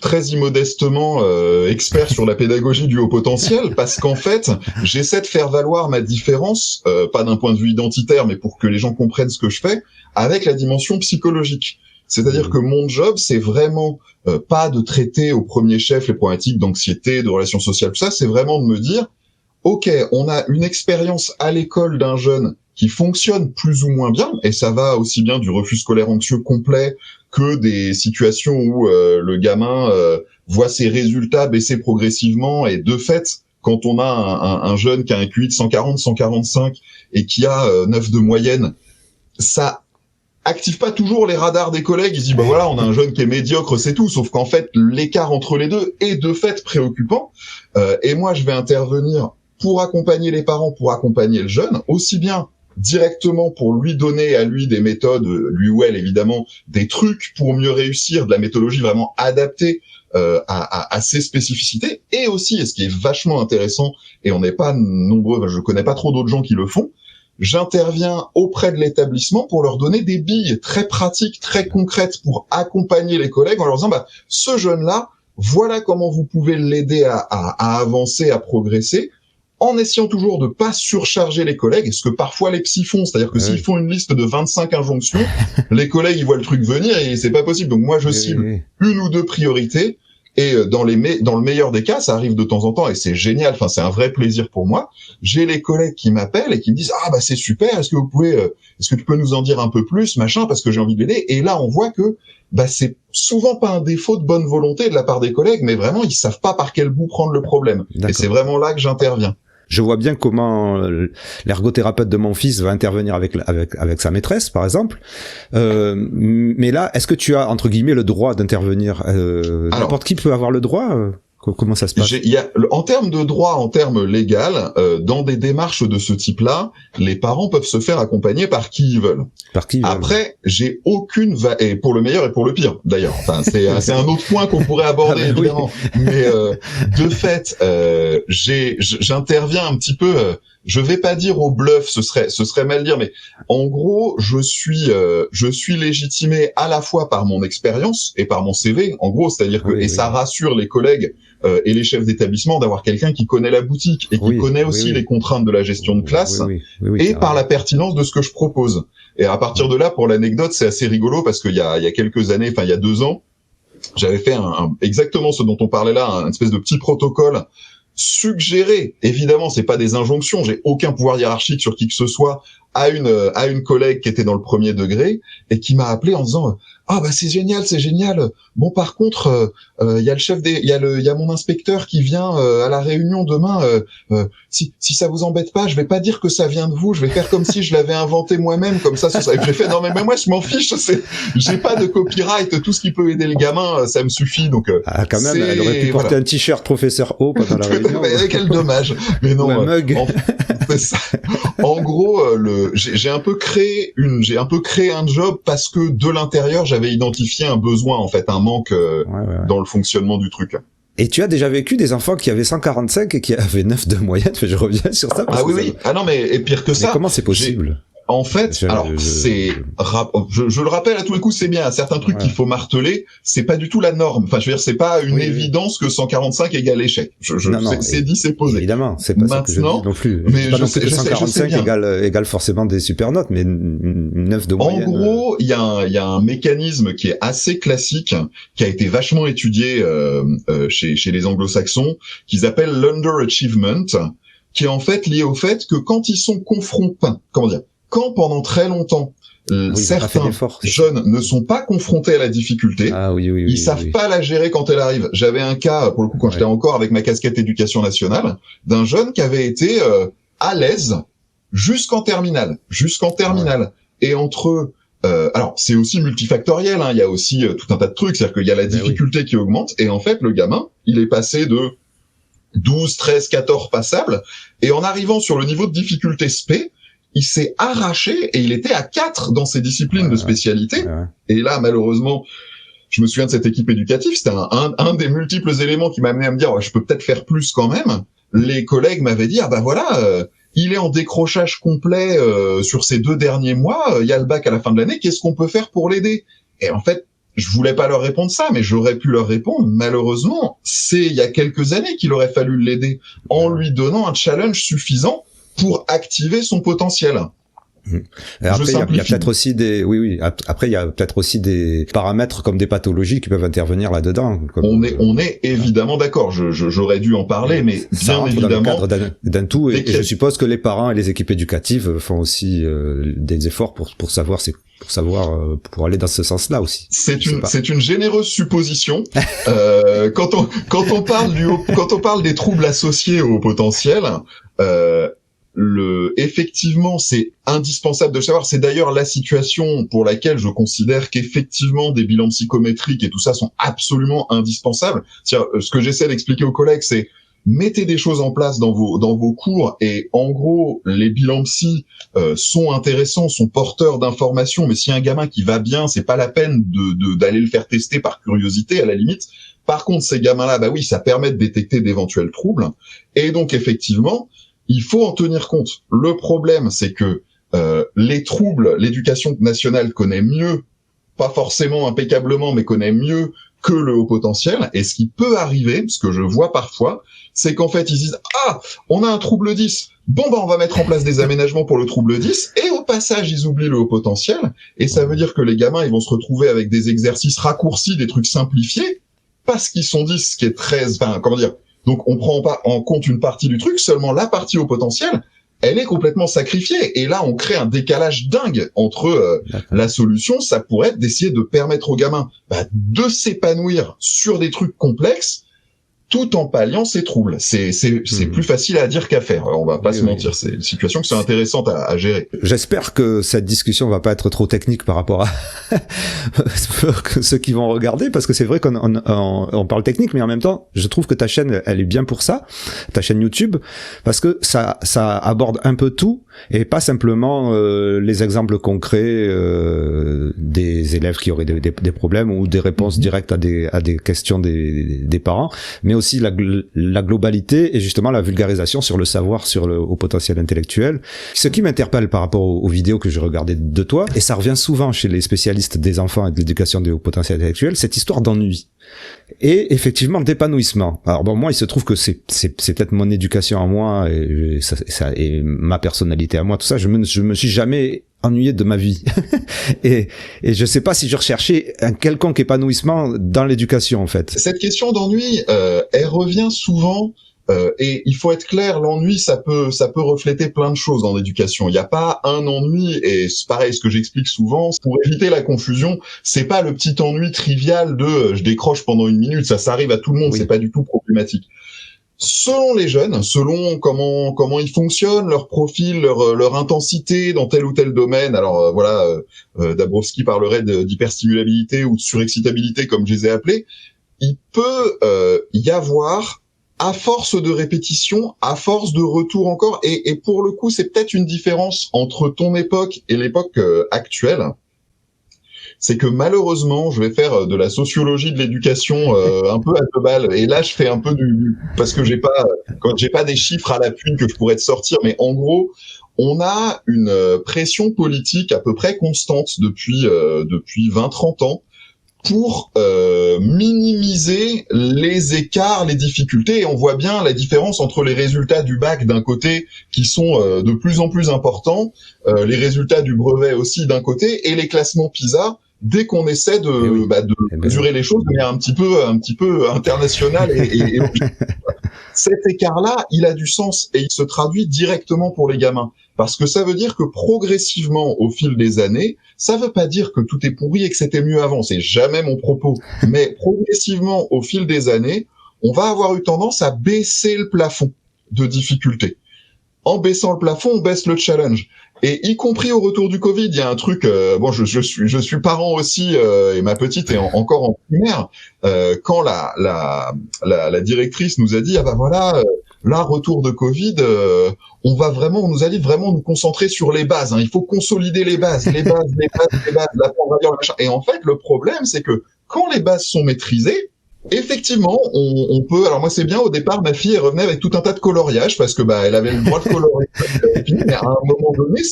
très immodestement expert sur la pédagogie du haut potentiel parce qu'en fait j'essaie de faire valoir ma différence, pas d'un point de vue identitaire mais pour que les gens comprennent ce que je fais, avec la dimension psychologique. C'est-à-dire que mon job, c'est vraiment pas de traiter au premier chef les problématiques d'anxiété, de relations sociales, tout ça, c'est vraiment de me dire, ok, on a une expérience à l'école d'un jeune qui fonctionne plus ou moins bien, et ça va aussi bien du refus scolaire anxieux complet que des situations où le gamin voit ses résultats baisser progressivement, et de fait, quand on a un jeune qui a un QI de 140, 145 et qui a 9 de moyenne, ça active pas toujours les radars des collègues. Ils se disent bah voilà, on a un jeune qui est médiocre, c'est tout. Sauf qu'en fait, l'écart entre les deux est de fait préoccupant. Et moi, je vais intervenir pour accompagner les parents, pour accompagner le jeune, aussi bien directement pour lui donner à lui des méthodes, lui ou elle évidemment, des trucs pour mieux réussir, de la méthodologie vraiment adaptée à ses spécificités, et aussi, et ce qui est vachement intéressant, et on n'est pas nombreux, je connais pas trop d'autres gens qui le font, j'interviens auprès de l'établissement pour leur donner des billes très pratiques, très concrètes pour accompagner les collègues en leur disant bah ce jeune-là, voilà comment vous pouvez l'aider à avancer, à progresser, en essayant toujours de pas surcharger les collègues, ce que parfois les psys font, c'est-à-dire que s'ils font une liste de 25 injonctions, les collègues ils voient le truc venir et c'est pas possible. Donc moi je cible une ou deux priorités. Et dans le meilleur des cas, ça arrive de temps en temps et c'est génial. Enfin, c'est un vrai plaisir pour moi. J'ai les collègues qui m'appellent et qui me disent ah bah c'est super. Est-ce que tu peux nous en dire un peu plus, machin, parce que j'ai envie de l'aider. Et là, on voit que bah c'est souvent pas un défaut de bonne volonté de la part des collègues, mais vraiment ils savent pas par quel bout prendre le problème. D'accord. Et c'est vraiment là que j'interviens. Je vois bien comment l'ergothérapeute de mon fils va intervenir avec sa maîtresse, par exemple. Mais là, est-ce que tu as, entre guillemets, le droit d'intervenir? N'importe qui peut avoir le droit? Comment ça se passe? En termes de droit, en termes légal, dans des démarches de ce type-là, les parents peuvent se faire accompagner par qui ils veulent. Après, j'ai aucune et pour le meilleur et pour le pire, d'ailleurs. Enfin, c'est un autre point qu'on pourrait aborder, évidemment. Oui. Mais de fait, j'interviens un petit peu. Je vais pas dire au bluff, ce serait mal dire, mais en gros, je suis légitimé à la fois par mon expérience et par mon CV. En gros, c'est-à-dire que ça rassure les collègues et les chefs d'établissement d'avoir quelqu'un qui connaît la boutique et qui connaît aussi les contraintes de la gestion de classe et par la pertinence de ce que je propose. Et à partir de là, pour l'anecdote, c'est assez rigolo parce qu'il y a quelques années, enfin il y a 2 ans, j'avais fait exactement ce dont on parlait là, un espèce de petit protocole suggéré. Évidemment, c'est pas des injonctions, j'ai aucun pouvoir hiérarchique sur qui que ce soit à une collègue qui était dans le premier degré et qui m'a appelé en disant ah bah c'est génial. Bon par contre il y a il y a mon inspecteur qui vient à la réunion demain. Si ça vous embête pas, je vais pas dire que ça vient de vous. Je vais faire comme si je l'avais inventé moi-même, comme ça. Et j'ai fait non mais moi je m'en fiche. J'ai pas de copyright. Tout ce qui peut aider le gamin, ça me suffit. Donc quand même, elle aurait pu porter un t-shirt professeur O pendant la réunion. Quel dommage. Mais non. Un mug. En gros, j'ai un peu créé un job parce que de l'intérieur, j'avais identifié un besoin, en fait, un manque dans le fonctionnement du truc. Et tu as déjà vécu des enfants qui avaient 145 et qui avaient 9 de moyenne. Je reviens sur ça. Ah oui. Ah non, mais et pire que ça. Mais comment c'est possible? En fait, je le rappelle à tous les coups, c'est bien. Certains trucs qu'il faut marteler, c'est pas du tout la norme. Enfin, je veux dire, c'est pas une évidence que 145 égale échec. C'est dit, c'est posé. Évidemment, c'est pas ça que je dis non plus. Mais pas non plus que 145 égale forcément des super notes, mais 9 de moyenne. En gros, il y a un mécanisme qui est assez classique, qui a été vachement étudié chez les anglo-saxons, qu'ils appellent l'underachievement, qui est en fait lié au fait que quand ils sont confrontés, quand pendant très longtemps, certains jeunes ne sont pas confrontés à la difficulté, ils savent pas la gérer quand elle arrive. J'avais un cas, pour le coup, quand j'étais encore avec ma casquette éducation nationale, d'un jeune qui avait été à l'aise jusqu'en terminale. Et entre alors, c'est aussi multifactoriel, hein, il y a aussi tout un tas de trucs, c'est-à-dire qu'il y a la difficulté qui augmente, et en fait, le gamin, il est passé de 12, 13, 14 passables, et en arrivant sur le niveau de difficulté SP, il s'est arraché et il était à 4 dans ses disciplines de spécialité. Et là, malheureusement, je me souviens de cette équipe éducative, c'était un des multiples éléments qui m'a amené à me dire je peux peut-être faire plus quand même. Les collègues m'avaient dit il est en décrochage complet sur ces 2 derniers mois, il y a le bac à la fin de l'année, qu'est-ce qu'on peut faire pour l'aider? Et en fait, je voulais pas leur répondre ça, mais j'aurais pu leur répondre, malheureusement, c'est il y a quelques années qu'il aurait fallu l'aider en lui donnant un challenge suffisant pour activer son potentiel. Après, il y a peut-être aussi Après, il y a peut-être aussi des paramètres comme des pathologies qui peuvent intervenir là-dedans. On est évidemment d'accord. J'aurais dû en parler, mais bien évidemment. Dans le cadre d'un tout, et je suppose que les parents et les équipes éducatives font aussi des efforts pour savoir pour aller dans ce sens-là aussi. C'est une généreuse supposition. Quand on parle des troubles associés au potentiel, effectivement, c'est indispensable de savoir. C'est d'ailleurs la situation pour laquelle je considère qu'effectivement des bilans psychométriques et tout ça sont absolument indispensables. Ce que j'essaie d'expliquer aux collègues, c'est mettez des choses en place dans vos cours, et en gros, les bilans psy sont intéressants, sont porteurs d'informations, mais si un gamin qui va bien, c'est pas la peine d'aller le faire tester par curiosité à la limite. Par contre, ces gamins-là, ça permet de détecter d'éventuels troubles, et donc effectivement, il faut en tenir compte. Le problème, c'est que les troubles, l'éducation nationale connaît mieux, pas forcément impeccablement, mais connaît mieux que le haut potentiel. Et ce qui peut arriver, ce que je vois parfois, c'est qu'en fait, ils disent « on a un trouble 10. Bon, on va mettre en place des aménagements pour le trouble 10. » Et au passage, ils oublient le haut potentiel. Et ça veut dire que les gamins, ils vont se retrouver avec des exercices raccourcis, des trucs simplifiés, parce qu'ils sont 10, ce qui est très... Donc, on prend pas en compte une partie du truc, seulement la partie au potentiel, elle est complètement sacrifiée. Et là, on crée un décalage dingue entre la solution, ça pourrait être d'essayer de permettre aux gamins de s'épanouir sur des trucs complexes, tout en palliant ces troubles. C'est plus facile à dire qu'à faire. On va pas se mentir. C'est une situation qui sont intéressantes à gérer. J'espère que cette discussion va pas être trop technique par rapport à ceux qui vont regarder, parce que c'est vrai qu'on parle technique, mais en même temps, je trouve que ta chaîne, elle est bien pour ça, ta chaîne YouTube, parce que ça aborde un peu tout, et pas simplement les exemples concrets des élèves qui auraient des problèmes, ou des réponses directes à des questions des parents, mais aussi la globalité et justement la vulgarisation sur le savoir, au potentiel intellectuel. Ce qui m'interpelle par rapport aux vidéos que je regardais de toi, et ça revient souvent chez les spécialistes des enfants et de l'éducation des hauts potentiels intellectuels, cette histoire d'ennui. Et effectivement d'épanouissement. Alors moi il se trouve que c'est peut-être mon éducation à moi et ma personnalité à moi, tout ça, je me suis jamais ennuyé de ma vie. et je sais pas si je recherchais un quelconque épanouissement dans l'éducation en fait. Cette question d'ennui, elle revient souvent Et il faut être clair, l'ennui, ça peut refléter plein de choses dans l'éducation. Il n'y a pas un ennui, et c'est pareil, ce que j'explique souvent, pour éviter la confusion, c'est pas le petit ennui trivial de je décroche pendant 1 minute, ça arrive à tout le monde, Oui. c'est pas du tout problématique. Selon les jeunes, selon comment ils fonctionnent, leur profil, leur intensité dans tel ou tel domaine. Alors Dabrowski parlerait d'hyperstimulabilité ou de surexcitabilité, comme je les ai appelés. Il peut y avoir, à force de répétition, à force de retour encore, et pour le coup, c'est peut-être une différence entre ton époque et l'époque actuelle. C'est que malheureusement, je vais faire de la sociologie de l'éducation un peu à deux balles. Et là, je fais un peu parce que j'ai pas des chiffres à l'appui que je pourrais te sortir, mais en gros, on a une pression politique à peu près constante depuis 20-30 ans pour minimiser les écarts, les difficultés. Et on voit bien la différence entre les résultats du bac d'un côté qui sont de plus en plus importants, les résultats du brevet aussi d'un côté, et les classements PISA dès qu'on essaie de mesurer les choses de manière un petit peu internationale et cet écart-là, il a du sens et il se traduit directement pour les gamins. Parce que ça veut dire que progressivement, au fil des années, ça veut pas dire que tout est pourri et que c'était mieux avant, c'est jamais mon propos. Mais progressivement, au fil des années, on va avoir eu tendance à baisser le plafond de difficulté. En baissant le plafond, on baisse le challenge. Et y compris au retour du Covid, il y a un truc. Je suis parent aussi et ma petite est encore en primaire. Quand la directrice nous a dit là retour de Covid, on nous a dit vraiment nous concentrer sur les bases. Hein. Il faut consolider les bases, l'apprendre à lire, le machin. Et en fait, le problème, c'est que quand les bases sont maîtrisées, effectivement, on peut. Alors moi, c'est bien. Au départ, ma fille elle revenait avec tout un tas de coloriage parce que elle avait le droit de colorer. Mais à un moment donné,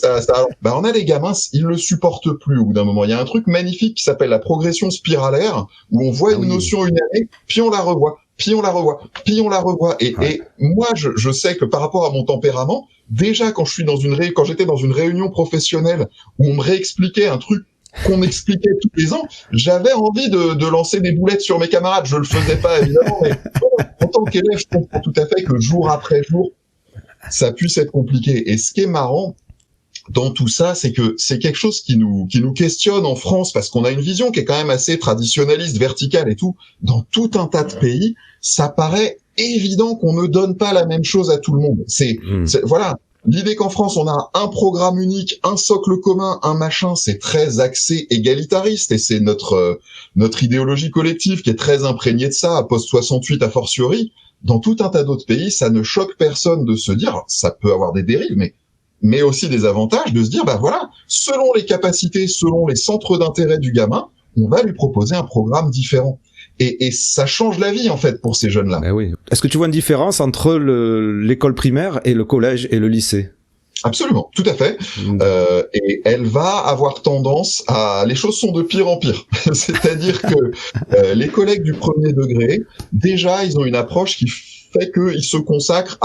on a les gamins, ils le supportent plus. Au bout d'un moment, il y a un truc magnifique qui s'appelle la progression spiralaire où on voit une notion une année, puis on la revoit, puis on la revoit, puis on la revoit. Et moi, je sais que par rapport à mon tempérament, déjà quand j'étais dans une réunion professionnelle où on me réexpliquait un truc qu'on m'expliquait tous les ans, j'avais envie de lancer des boulettes sur mes camarades. Je le faisais pas, évidemment, mais en tant qu'élève, je comprends tout à fait que jour après jour, ça puisse être compliqué. Et ce qui est marrant dans tout ça, c'est que c'est quelque chose qui nous questionne en France, parce qu'on a une vision qui est quand même assez traditionnaliste, verticale et tout. Dans tout un tas de pays, ça paraît évident qu'on ne donne pas la même chose à tout le monde. Voilà. L'idée qu'en France, on a un programme unique, un socle commun, un machin, c'est très axé égalitariste et c'est notre idéologie collective qui est très imprégnée de ça, à post-68 a fortiori. Dans tout un tas d'autres pays, ça ne choque personne de se dire, ça peut avoir des dérives, mais aussi des avantages de se dire, selon les capacités, selon les centres d'intérêt du gamin, on va lui proposer un programme différent. Et ça change la vie, en fait, pour ces jeunes-là. Ben oui. Est-ce que tu vois une différence entre l'école primaire et le collège et le lycée ? Absolument, tout à fait. Et elle va avoir tendance les choses sont de pire en pire. C'est-à-dire que les collègues du premier degré, déjà, ils ont une approche qui fait qu'ils se consacrent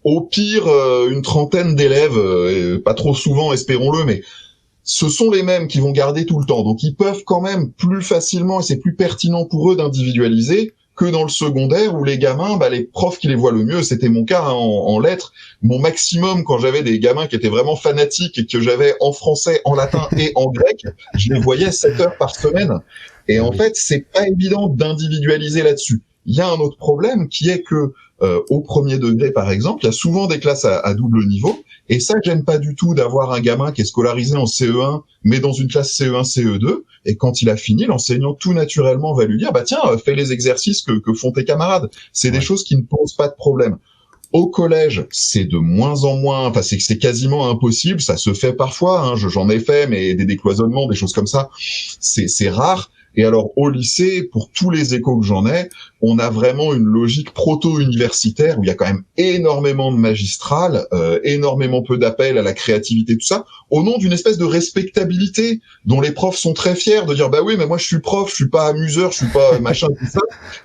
au pire, une trentaine d'élèves, pas trop souvent, espérons-le, mais ce sont les mêmes qui vont garder tout le temps. Donc, ils peuvent quand même plus facilement, et c'est plus pertinent pour eux d'individualiser que dans le secondaire où les gamins, les profs qui les voient le mieux, c'était mon cas en lettres. Mon maximum, quand j'avais des gamins qui étaient vraiment fanatiques et que j'avais en français, en latin et en grec, je les voyais 7 heures par semaine. Et en fait, c'est pas évident d'individualiser là-dessus. Il y a un autre problème qui est que au premier degré, par exemple, il y a souvent des classes à double niveau. Et ça, j'aime pas du tout d'avoir un gamin qui est scolarisé en CE1, mais dans une classe CE1, CE2. Et quand il a fini, l'enseignant tout naturellement va lui dire, tiens, fais les exercices que font tes camarades. C'est des choses qui ne posent pas de problème. Au collège, c'est de moins en moins, c'est quasiment impossible. Ça se fait parfois, hein, j'en ai fait, mais des décloisonnements, des choses comme ça, c'est rare. Et alors, au lycée, pour tous les échos que j'en ai, on a vraiment une logique proto-universitaire où il y a quand même énormément de magistrales, énormément peu d'appels à la créativité, tout ça, au nom d'une espèce de respectabilité dont les profs sont très fiers de dire, oui, mais moi je suis prof, je suis pas amuseur, je suis pas machin, tout ça,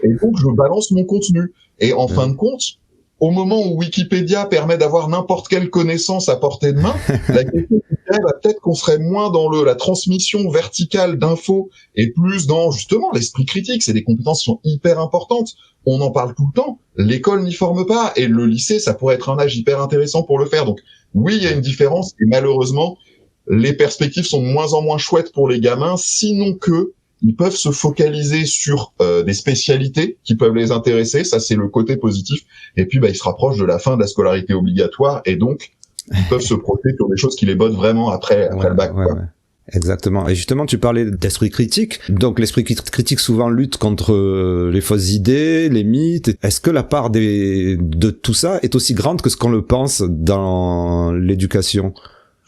et donc je balance mon contenu. Et en fin de compte, au moment où Wikipédia permet d'avoir n'importe quelle connaissance à portée de main, la question peut-être qu'on serait moins dans la transmission verticale d'infos et plus dans justement l'esprit critique. C'est des compétences qui sont hyper importantes. On en parle tout le temps. L'école n'y forme pas et le lycée, ça pourrait être un âge hyper intéressant pour le faire. Donc oui, il y a une différence et malheureusement, les perspectives sont de moins en moins chouettes pour les gamins, sinon que ils peuvent se focaliser sur des spécialités qui peuvent les intéresser, ça c'est le côté positif. Et puis ils se rapprochent de la fin de la scolarité obligatoire et donc ils peuvent se projeter sur des choses qui les bottent vraiment après le bac. Ouais. Exactement. Et justement, tu parlais d'esprit critique. Donc l'esprit critique souvent lutte contre les fausses idées, les mythes. Est-ce que la part de tout ça est aussi grande que ce qu'on le pense dans l'éducation ?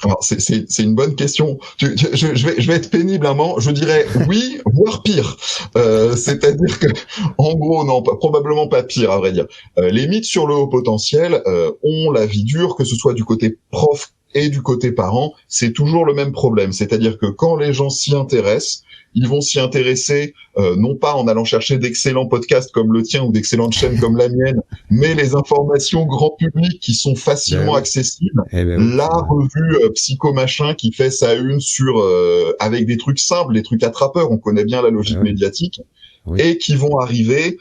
Alors, c'est une bonne question. Je vais être pénible un moment. Je dirais oui, voire pire. C'est-à-dire que, en gros, non, probablement pas pire, à vrai dire. Les mythes sur le haut potentiel ont la vie dure, que ce soit du côté prof et du côté parent. C'est toujours le même problème. C'est-à-dire que quand les gens s'y intéressent, ils vont s'y intéresser non pas en allant chercher d'excellents podcasts comme le tien ou d'excellentes chaînes comme la mienne, mais les informations grand public qui sont facilement accessibles. La revue Psycho Machin qui fait sa une sur avec des trucs simples, des trucs attrapeurs, on connaît bien la logique médiatique. Oui. Et qui vont arriver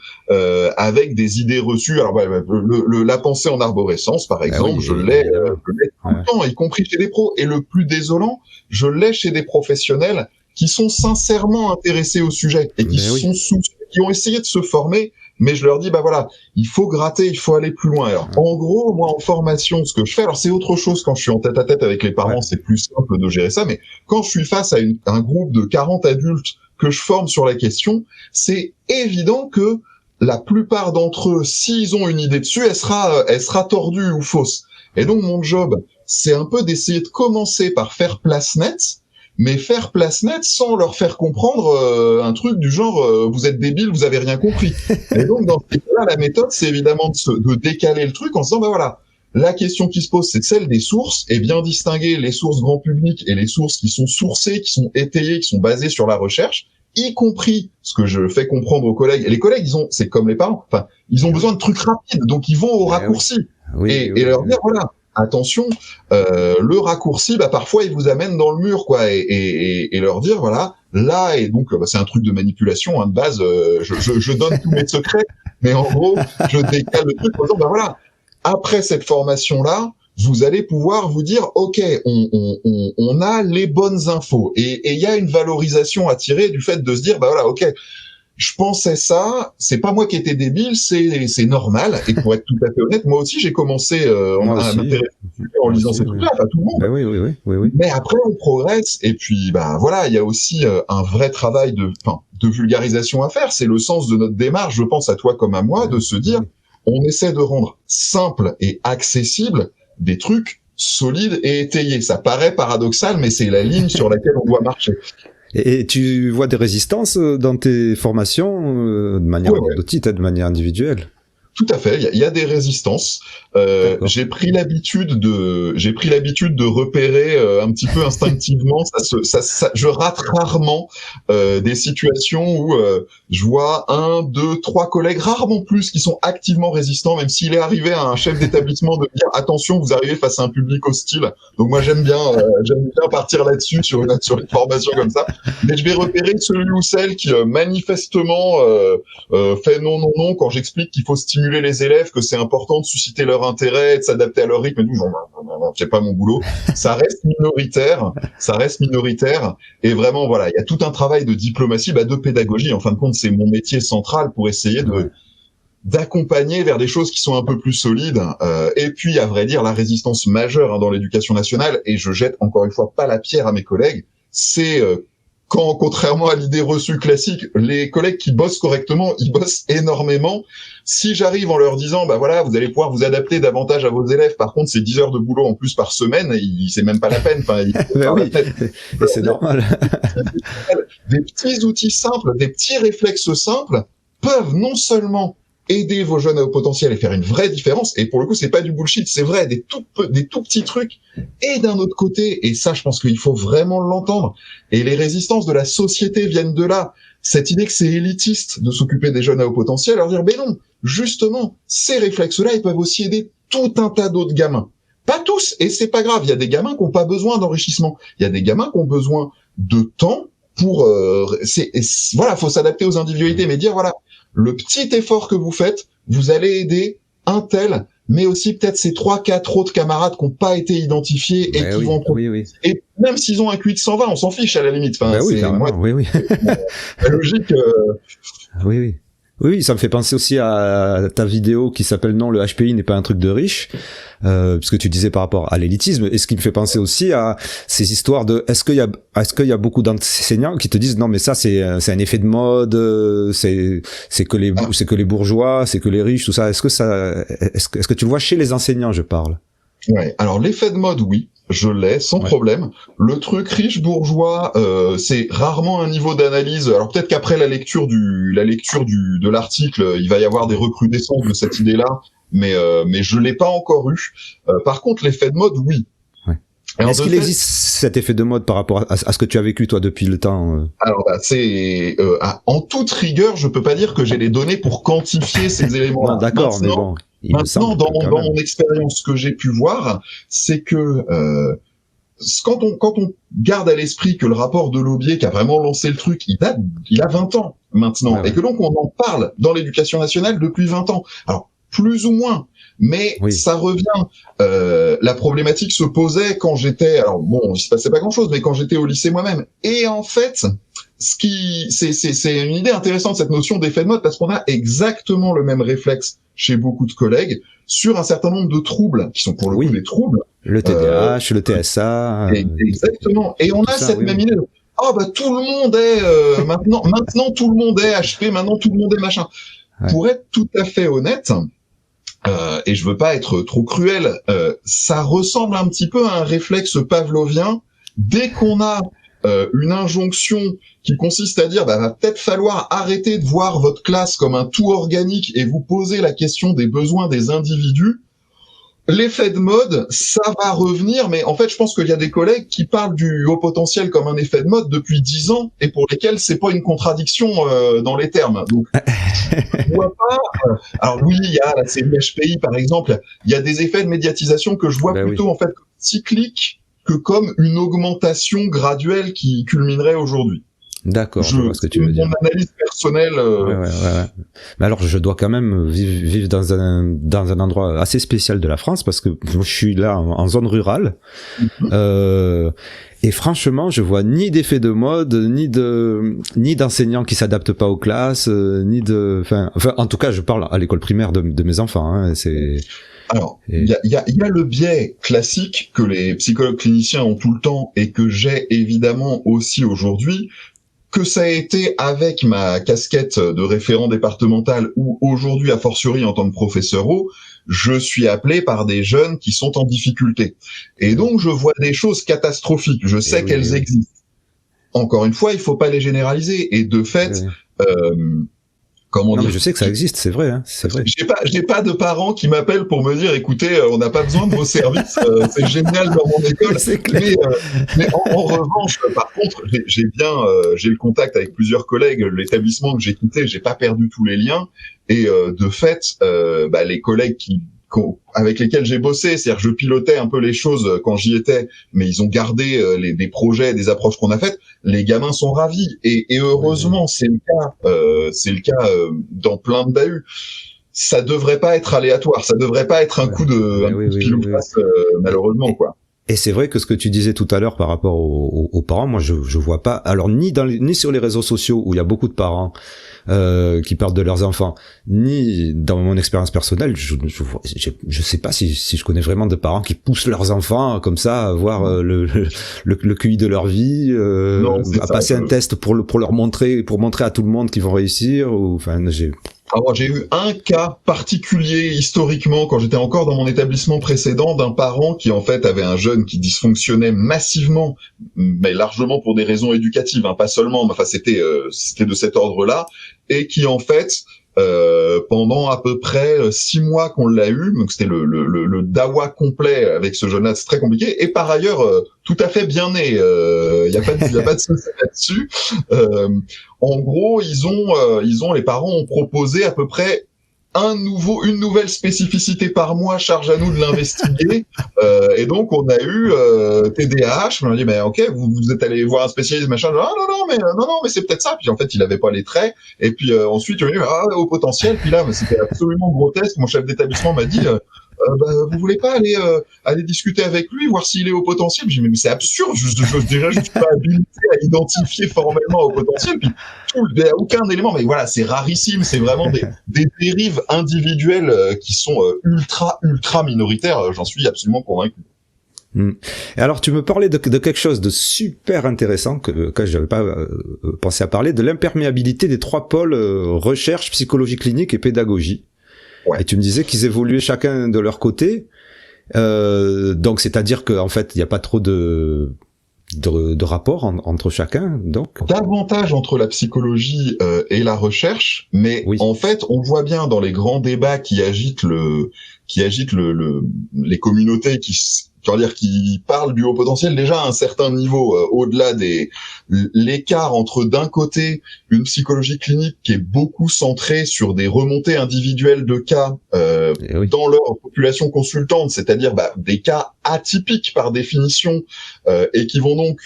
avec des idées reçues. Alors la pensée en arborescence, par exemple, je l'ai tout le temps, y compris chez des pros. Et le plus désolant, je l'ai chez des professionnels qui sont sincèrement intéressés au sujet et qui qui ont essayé de se former, mais je leur dis voilà, il faut gratter, il faut aller plus loin. Alors en gros, moi en formation, ce que je fais, alors c'est autre chose quand je suis en tête à tête avec les parents, c'est plus simple de gérer ça, mais quand je suis face à un groupe de 40 adultes que je forme sur la question, c'est évident que la plupart d'entre eux, s'ils ont une idée dessus, elle sera tordue ou fausse. Et donc mon job, c'est un peu d'essayer de commencer par faire place nette, mais faire place nette sans leur faire comprendre un truc du genre vous êtes débile, vous avez rien compris. Et donc dans ce cas-là, la méthode, c'est évidemment de décaler le truc en se disant voilà, la question qui se pose, c'est celle des sources, et bien distinguer les sources grand public et les sources qui sont sourcées, qui sont étayées, qui sont basées sur la recherche, y compris ce que je fais comprendre aux collègues. Et les collègues, c'est comme les parents, ils ont besoin de trucs rapides, donc ils vont au raccourci. Et leur dire voilà, attention, le raccourci, parfois il vous amène dans le mur, quoi, et leur dire voilà, là, et donc c'est un truc de manipulation, de base, je donne tous mes secrets, mais en gros, je décale le truc en disant voilà, après cette formation-là, vous allez pouvoir vous dire ok, on a les bonnes infos, et il y a une valorisation à tirer du fait de se dire voilà, ok, je pensais ça, c'est pas moi qui étais débile, c'est normal. Et pour être tout à fait honnête, moi aussi j'ai commencé à m'intéresser en lisant ces trucs-là, tout le monde. Oui. Mais après on progresse, et puis voilà, il y a aussi un vrai travail de vulgarisation à faire. C'est le sens de notre démarche, je pense à toi comme à moi, de se dire on essaie de rendre simple et accessible des trucs solides et étayés. Ça paraît paradoxal, mais c'est la ligne sur laquelle on doit marcher. Et tu vois des résistances dans tes formations de manière anecdotique, de manière individuelle? Tout à fait, il y a des résistances. J'ai pris l'habitude de repérer un petit peu instinctivement. Je rate rarement des situations où je vois 1, 2, 3 collègues, rarement plus, qui sont activement résistants, même s'il est arrivé à un chef d'établissement de dire attention, vous arrivez face à un public hostile. Donc moi j'aime bien partir là-dessus sur une formation comme ça. Mais je vais repérer celui ou celle qui manifestement fait non quand j'explique qu'il faut stimuler les élèves, que c'est important de susciter leur intérêt, de s'adapter à leur rythme et tout. Non, c'est pas mon boulot. Ça reste minoritaire. Et vraiment, voilà, il y a tout un travail de diplomatie, de pédagogie. En fin de compte, c'est mon métier central pour essayer d'accompagner vers des choses qui sont un peu plus solides. Et puis, à vrai dire, la résistance majeure dans l'éducation nationale, et je jette encore une fois pas la pierre à mes collègues, c'est quand, contrairement à l'idée reçue classique, les collègues qui bossent correctement, ils bossent énormément. Si j'arrive en leur disant, voilà, vous allez pouvoir vous adapter davantage à vos élèves, par contre, c'est 10 heures de boulot en plus par semaine, c'est même pas la peine. C'est normal. Des petits outils simples, des petits réflexes simples peuvent non seulement aider vos jeunes à haut potentiel et faire une vraie différence, et pour le coup, c'est pas du bullshit, c'est vrai, des tout petits trucs. Et d'un autre côté, et ça, je pense qu'il faut vraiment l'entendre, et les résistances de la société viennent de là, cette idée que c'est élitiste de s'occuper des jeunes à haut potentiel, leur dire, non, justement, ces réflexes-là, ils peuvent aussi aider tout un tas d'autres gamins. Pas tous, et c'est pas grave. Il y a des gamins qui n'ont pas besoin d'enrichissement. Il y a des gamins qui ont besoin de temps pour... voilà, faut s'adapter aux individualités, mais dire, voilà, le petit effort que vous faites, vous allez aider un tel, mais aussi peut-être ces 3-4 autres camarades qui n'ont pas été identifiés et qui vont... Oui. Et même s'ils ont un QI de 120, on s'en fiche à la limite. Enfin, oui. La logique... Oui. Oui, ça me fait penser aussi à ta vidéo qui s'appelle Non, le HPI n'est pas un truc de riche, puisque tu disais par rapport à l'élitisme, et ce qui me fait penser aussi à ces histoires de est-ce qu'il y a beaucoup d'enseignants qui te disent non mais ça c'est un effet de mode, c'est que les bourgeois, c'est que les riches, tout ça. Est-ce que tu le vois chez les enseignants, je parle? Ouais. Alors l'effet de mode, oui. Je l'ai, sans problème. Le truc riche bourgeois, c'est rarement un niveau d'analyse. Alors peut-être qu'après la lecture de l'article, il va y avoir des recrudescences de cette idée-là, mais je l'ai pas encore eu. Par contre, l'effet de mode, oui. Ouais. Est-ce qu'il existe cet effet de mode par rapport à ce que tu as vécu toi depuis le temps Alors c'est en toute rigueur, je peux pas dire que j'ai les données pour quantifier ces éléments-là. Non, d'accord, mais bon. Maintenant, dans mon expérience, ce que j'ai pu voir, c'est que quand on garde à l'esprit que le rapport de Laubier, qui a vraiment lancé le truc, il a 20 ans maintenant, et que donc on en parle dans l'éducation nationale depuis 20 ans. Alors, plus ou moins, mais ça revient. La problématique se posait quand j'étais... Alors bon, il se passait pas grand-chose, mais quand j'étais au lycée moi-même. Et en fait... c'est une idée intéressante, cette notion d'effet de mode, parce qu'on a exactement le même réflexe chez beaucoup de collègues sur un certain nombre de troubles qui sont pour le coup des troubles. Le TDAH, le TSA. Exactement. Et on a cette même idée. Tout le monde est maintenant tout le monde est HP, maintenant tout le monde est machin. Ouais. Pour être tout à fait honnête, et je veux pas être trop cruel, ça ressemble un petit peu à un réflexe pavlovien. Dès qu'on a une injonction qui consiste à dire va peut-être falloir arrêter de voir votre classe comme un tout organique et vous poser la question des besoins des individus, l'effet de mode, ça va revenir, mais en fait, je pense qu'il y a des collègues qui parlent du haut potentiel comme un effet de mode depuis 10 ans et pour lesquels c'est pas une contradiction dans les termes. Donc, je vois pas. Alors oui, il y a la série HPI par exemple, il y a des effets de médiatisation que je vois plutôt en fait cycliques que comme une augmentation graduelle qui culminerait aujourd'hui. D'accord, je vois ce que tu veux dire. Mon analyse personnelle. Ouais. Mais alors, je dois quand même vivre dans un endroit assez spécial de la France parce que je suis là en zone rurale. Et franchement, je vois ni d'effet de mode, ni d'enseignants qui s'adaptent pas aux classes, enfin, en tout cas, je parle à l'école primaire de mes enfants. Hein, Alors, il y a le biais classique que les psychologues cliniciens ont tout le temps et que j'ai évidemment aussi aujourd'hui, que ça a été avec ma casquette de référent départemental ou aujourd'hui a fortiori en tant que professeur je suis appelé par des jeunes qui sont en difficulté. Et donc, je vois des choses catastrophiques. Je sais qu'elles existent. Encore une fois, il faut pas les généraliser. Et de fait, mais je sais que ça existe, c'est vrai, hein, c'est vrai. J'ai pas de parents qui m'appellent pour me dire, écoutez, on n'a pas besoin de vos services, c'est génial dans mon école. C'est clair. Mais en revanche, par contre, j'ai le contact avec plusieurs collègues. L'établissement que j'ai quitté, j'ai pas perdu tous les liens. Et de fait, les collègues avec lesquels j'ai bossé, c'est-à-dire je pilotais un peu les choses quand j'y étais, mais ils ont gardé des projets, des approches qu'on a faites. Les gamins sont ravis et heureusement c'est le cas dans plein de bahuts. Ça devrait pas être aléatoire, ça devrait pas être un coup de pile ou face, malheureusement quoi. Et c'est vrai que ce que tu disais tout à l'heure par rapport aux parents, moi je vois pas. Alors ni sur les réseaux sociaux où il y a beaucoup de parents qui parlent de leurs enfants, ni dans mon expérience personnelle, je sais pas si je connais vraiment de parents qui poussent leurs enfants comme ça à voir le QI de leur vie, à passer un test pour montrer à tout le monde qu'ils vont réussir. Alors, j'ai eu un cas particulier historiquement quand j'étais encore dans mon établissement précédent d'un parent qui en fait avait un jeune qui dysfonctionnait massivement, mais largement pour des raisons éducatives, pas seulement, mais enfin c'était de cet ordre-là, et qui en fait pendant à peu près 6 mois qu'on l'a eu, donc c'était le dawa complet avec ce jeune-là, c'est très compliqué, et par ailleurs tout à fait bien né, y a pas de souci là-dessus. En gros, les parents ont proposé à peu près une nouvelle spécificité par mois, charge à nous de l'investiguer. Et donc on a eu TDAH. On a dit mais ok, vous êtes allé voir un spécialiste machin. Ah non mais c'est peut-être ça. Puis en fait il avait pas les traits. Et puis ensuite on a dit au potentiel. Puis là c'était absolument grotesque. Mon chef d'établissement m'a dit vous voulez pas aller discuter avec lui, voir s'il est au potentiel. J'ai dit mais c'est absurde. Déjà je suis pas habilité à identifier formellement au potentiel. Puis il n'y a aucun élément. Mais voilà, c'est rarissime. C'est vraiment des dérives individuelles qui sont ultra minoritaires. J'en suis absolument convaincu. Et alors, tu me parlais de quelque chose de super intéressant que je n'avais pas pensé à parler, de l'imperméabilité des 3 pôles recherche, psychologie clinique et pédagogie. Ouais. Et tu me disais qu'ils évoluaient chacun de leur côté. Donc, c'est-à-dire qu'en fait, il n'y a pas trop de rapport entre chacun, donc davantage entre la psychologie et la recherche, mais en fait on voit bien dans les grands débats qui agitent les communautés qui parlent du haut potentiel déjà à un certain niveau, au-delà l'écart entre d'un côté une psychologie clinique qui est beaucoup centrée sur des remontées individuelles de cas dans leur population consultante, c'est-à-dire des cas atypiques par définition et qui vont donc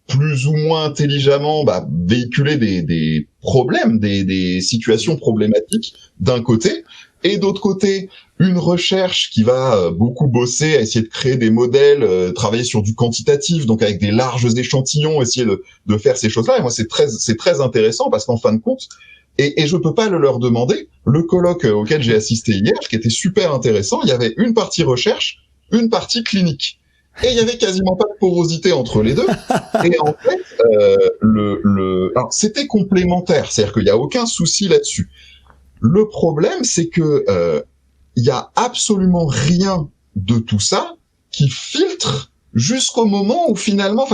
plus ou moins intelligemment véhiculer des problèmes, des situations problématiques d'un côté, et d'autre côté une recherche qui va beaucoup bosser à essayer de créer des modèles, travailler sur du quantitatif, donc avec des larges échantillons, essayer de faire ces choses-là. Et moi c'est très intéressant parce qu'en fin de compte, et je peux pas le leur demander, le colloque auquel j'ai assisté hier, qui était super intéressant, il y avait une partie recherche, une partie clinique. Et il y avait quasiment pas de porosité entre les deux. Et en fait, alors c'était complémentaire, c'est-à-dire qu'il y a aucun souci là-dessus. Le problème, c'est que il y a absolument rien de tout ça qui filtre jusqu'au moment où finalement,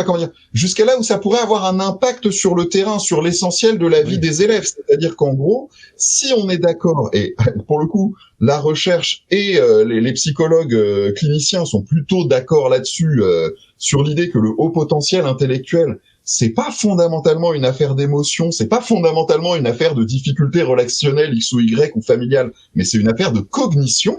jusqu'à là où ça pourrait avoir un impact sur le terrain, sur l'essentiel de la vie des élèves. C'est-à-dire qu'en gros, si on est d'accord, et pour le coup, la recherche et les psychologues cliniciens sont plutôt d'accord là-dessus, sur l'idée que le haut potentiel intellectuel, c'est pas fondamentalement une affaire d'émotion, c'est pas fondamentalement une affaire de difficultés relationnelles X ou Y ou familiales, mais c'est une affaire de cognition.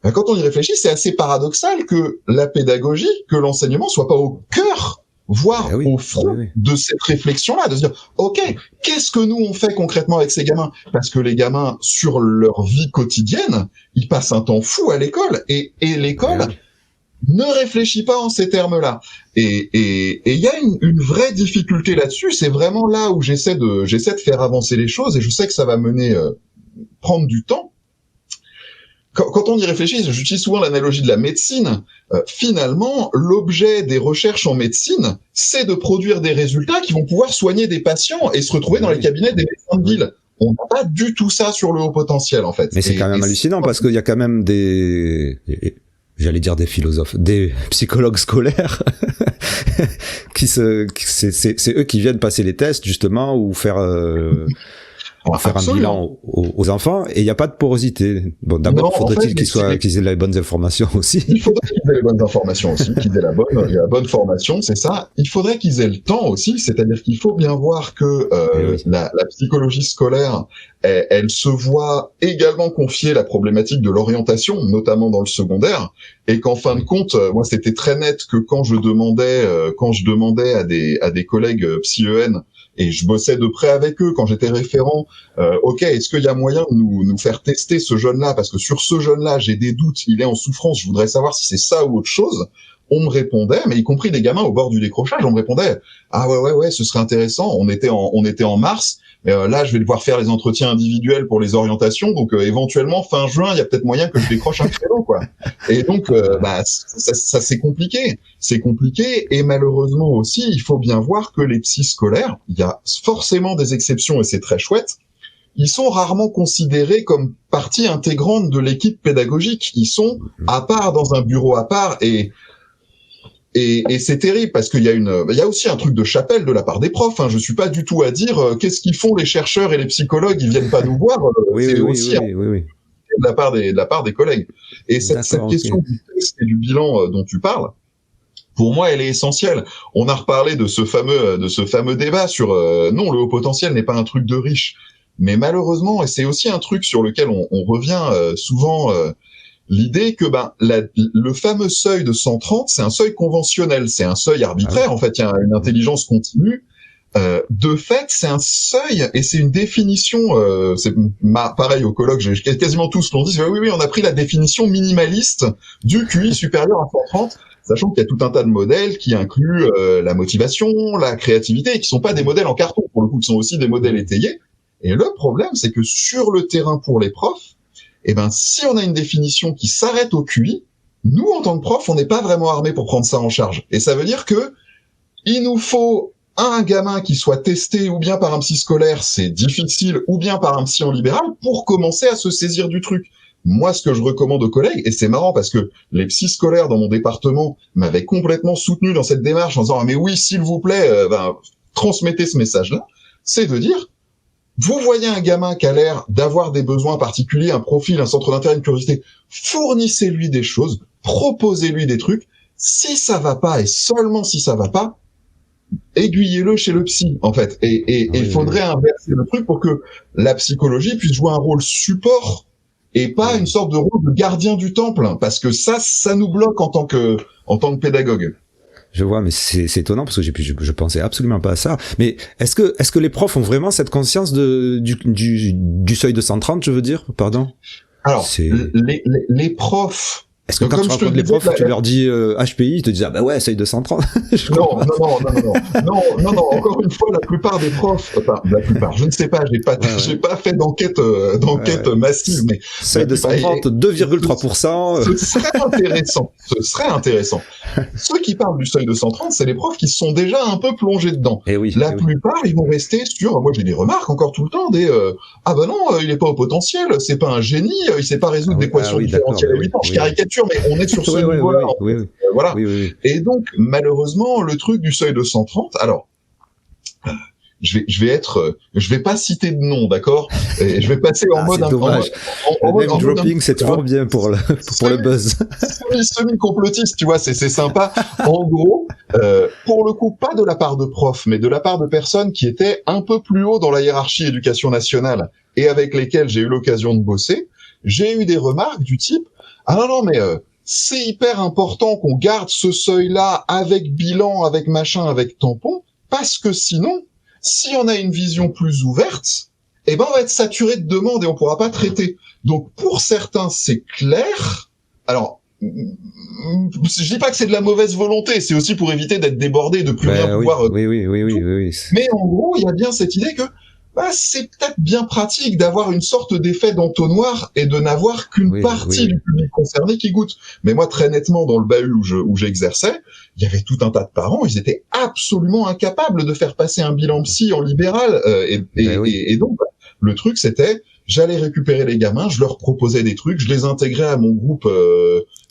Quand on y réfléchit, c'est assez paradoxal que la pédagogie, que l'enseignement soit pas au cœur, voire au front de cette réflexion-là, de se dire, ok, qu'est-ce que nous on fait concrètement avec ces gamins? Parce que les gamins, sur leur vie quotidienne, ils passent un temps fou à l'école, et l'école ne réfléchit pas en ces termes-là. Et il y a une vraie difficulté là-dessus. C'est vraiment là où j'essaie de faire avancer les choses, et je sais que ça va prendre du temps. Quand on y réfléchit, j'utilise souvent l'analogie de la médecine. Finalement, l'objet des recherches en médecine, c'est de produire des résultats qui vont pouvoir soigner des patients et se retrouver dans les cabinets des médecins de ville. On n'a pas du tout ça sur le haut potentiel, en fait. Mais c'est quand même hallucinant parce qu'il y a quand même j'allais dire des philosophes, des psychologues scolaires c'est eux qui viennent passer les tests justement ou faire un bilan aux enfants, et il n'y a pas de porosité. Bon, d'abord, faudrait-il qu'ils aient les bonnes informations aussi. Il faudrait qu'ils aient les bonnes informations aussi, qu'ils aient la bonne formation, c'est ça. Il faudrait qu'ils aient le temps aussi, c'est-à-dire qu'il faut bien voir que la psychologie scolaire, elle se voit également confier la problématique de l'orientation, notamment dans le secondaire, et qu'en fin de compte, moi, c'était très net que quand je demandais à des collègues psy-EN, et je bossais de près avec eux quand j'étais référent. Ok, est-ce qu'il y a moyen de nous faire tester ce jeune-là? Parce que sur ce jeune-là, j'ai des doutes, il est en souffrance, je voudrais savoir si c'est ça ou autre chose. On me répondait, mais y compris des gamins au bord du décrochage, on me répondait, ah ouais, ce serait intéressant. On était en mars, mais là, je vais devoir faire les entretiens individuels pour les orientations, donc éventuellement fin juin, il y a peut-être moyen que je décroche un créneau, quoi. Et donc, ça c'est compliqué. C'est compliqué, et malheureusement aussi, il faut bien voir que les psys scolaires, il y a forcément des exceptions, et c'est très chouette. Ils sont rarement considérés comme partie intégrante de l'équipe pédagogique. Ils sont à part dans un bureau à part, et c'est terrible parce qu'il y a aussi un truc de chapelle de la part des profs. Hein. Je suis pas du tout à dire qu'est-ce qu'ils font les chercheurs et les psychologues, ils viennent pas nous voir. C'est aussi de la part des collègues. Et cette question du test et du bilan dont tu parles, pour moi, elle est essentielle. On a reparlé de ce fameux débat sur non, le haut potentiel n'est pas un truc de riche. Mais malheureusement, et c'est aussi un truc sur lequel on revient souvent, l'idée que le fameux seuil de 130, c'est un seuil conventionnel, c'est un seuil arbitraire. En fait, il y a une intelligence continue. De fait, c'est un seuil et c'est une définition. C'est pareil au colloque, quasiment tous l'ont dit. Oui, on a pris la définition minimaliste du QI supérieur à 130, sachant qu'il y a tout un tas de modèles qui incluent la motivation, la créativité, et qui sont pas des modèles en carton pour le coup, qui sont aussi des modèles étayés. Et le problème, c'est que sur le terrain pour les profs, si on a une définition qui s'arrête au QI, nous en tant que profs, on n'est pas vraiment armés pour prendre ça en charge. Et ça veut dire que il nous faut un gamin qui soit testé ou bien par un psy scolaire, c'est difficile, ou bien par un psy en libéral, pour commencer à se saisir du truc. Moi, ce que je recommande aux collègues, et c'est marrant parce que les psys scolaires dans mon département m'avaient complètement soutenu dans cette démarche en disant « Ah mais oui, s'il vous plaît, transmettez ce message-là », c'est de dire « Vous voyez un gamin qui a l'air d'avoir des besoins particuliers, un profil, un centre d'intérêt, une curiosité, fournissez-lui des choses, proposez-lui des trucs, si ça va pas, et seulement si ça va pas, aiguillez-le chez le psy, en fait. Et il faudrait inverser le truc pour que la psychologie puisse jouer un rôle support et pas une sorte de rôle de gardien du temple, parce que ça nous bloque en tant que pédagogue. Je vois, mais c'est étonnant parce que je pensais absolument pas à ça. Mais est-ce que les profs ont vraiment cette conscience du seuil de 130, je veux dire, pardon? Alors, les profs. Est-ce que quand tu rencontres les profs, tu leur dis HPI, ils te disent ah bah ouais, seuil de 130. Non, encore une fois, la plupart des profs, je ne sais pas, j'ai pas fait d'enquête massive, mais seuil de 130, 2,3%. Ce serait intéressant. Ceux qui parlent du seuil de 130, c'est les profs qui sont déjà un peu plongés dedans. La plupart, ils vont rester sur, moi j'ai des remarques encore tout le temps, ah bah non, il est pas au potentiel, c'est pas un génie, il sait pas résoudre d'équations différentielles à 8 ans, je caricature, mais on est sur ce niveau-là. Voilà. Et donc, malheureusement, le truc du seuil de 130, alors, je vais pas citer de nom, d'accord? Et je vais passer en mode... dommage. Le name dropping, c'est toujours bien pour le buzz. Semi-complotiste, tu vois, c'est sympa. En gros, pour le coup, pas de la part de profs, mais de la part de personnes qui étaient un peu plus haut dans la hiérarchie éducation nationale et avec lesquelles j'ai eu l'occasion de bosser, j'ai eu des remarques du type ah non, mais c'est hyper important qu'on garde ce seuil-là avec bilan, avec machin, avec tampon, parce que sinon, si on a une vision plus ouverte, on va être saturé de demandes et on pourra pas traiter. Donc pour certains, c'est clair. Alors, je dis pas que c'est de la mauvaise volonté, c'est aussi pour éviter d'être débordé, de plus rien pouvoir. Oui. Mais en gros, il y a bien cette idée que c'est peut-être bien pratique d'avoir une sorte d'effet d'entonnoir et de n'avoir qu'une partie du public concerné qui goûte. Mais moi, très nettement, dans le bahut où j'exerçais, il y avait tout un tas de parents, ils étaient absolument incapables de faire passer un bilan psy en libéral. Et donc, le truc, c'était, j'allais récupérer les gamins, je leur proposais des trucs, je les intégrais à mon groupe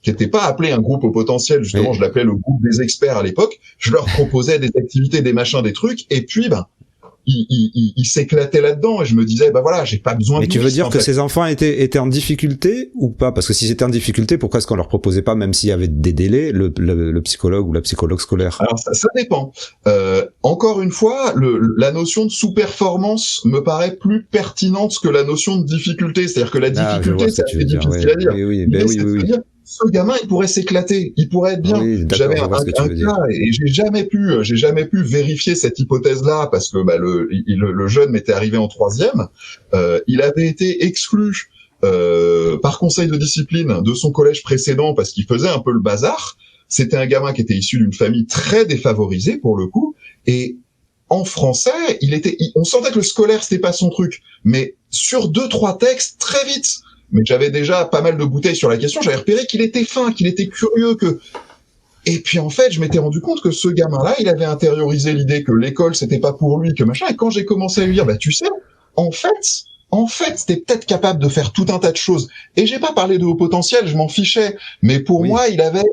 qui n'était pas appelé un groupe au potentiel, justement, je l'appelais le groupe des experts à l'époque. Je leur proposais des activités, des machins, des trucs, et puis, il s'éclatait là-dedans et je me disais voilà, j'ai pas besoin de. Mais tu veux dire que ces enfants étaient en difficulté ou pas? Parce que si c'était en difficulté, pourquoi est-ce qu'on leur proposait pas, même s'il y avait des délais, le psychologue ou la psychologue scolaire? Alors ça dépend. Encore une fois, la notion de sous-performance me paraît plus pertinente que la notion de difficulté. C'est-à-dire que la difficulté, c'est assez difficile à dire. Oui. Ce gamin, il pourrait s'éclater, il pourrait être bien. J'avais un cas et j'ai jamais pu vérifier cette hypothèse-là parce que le jeune m'était arrivé en 3e. Il avait été exclu par conseil de discipline de son collège précédent parce qu'il faisait un peu le bazar. C'était un gamin qui était issu d'une famille très défavorisée pour le coup et en français, on sentait que le scolaire c'était pas son truc, mais sur 2-3 textes très vite. Mais j'avais déjà pas mal de bouteilles sur la question, j'avais repéré qu'il était fin, qu'il était curieux, et puis en fait, je m'étais rendu compte que ce gamin-là, il avait intériorisé l'idée que l'école c'était pas pour lui, que machin, et quand j'ai commencé à lui dire, tu sais, en fait, t'es peut-être capable de faire tout un tas de choses. Et j'ai pas parlé de haut potentiel, je m'en fichais, mais pour moi, il avait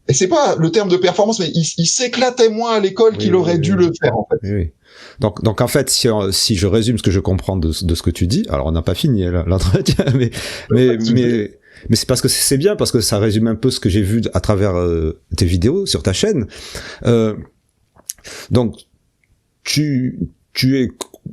et c'est pas le terme de performance, mais il s'éclatait moins à l'école qu'il aurait dû le faire, en fait. Oui. Donc en fait, si je résume ce que je comprends de ce que tu dis, alors on n'a pas fini l'entretien, mais c'est parce que c'est bien, parce que ça résume un peu ce que j'ai vu à travers tes vidéos sur ta chaîne. Donc tu es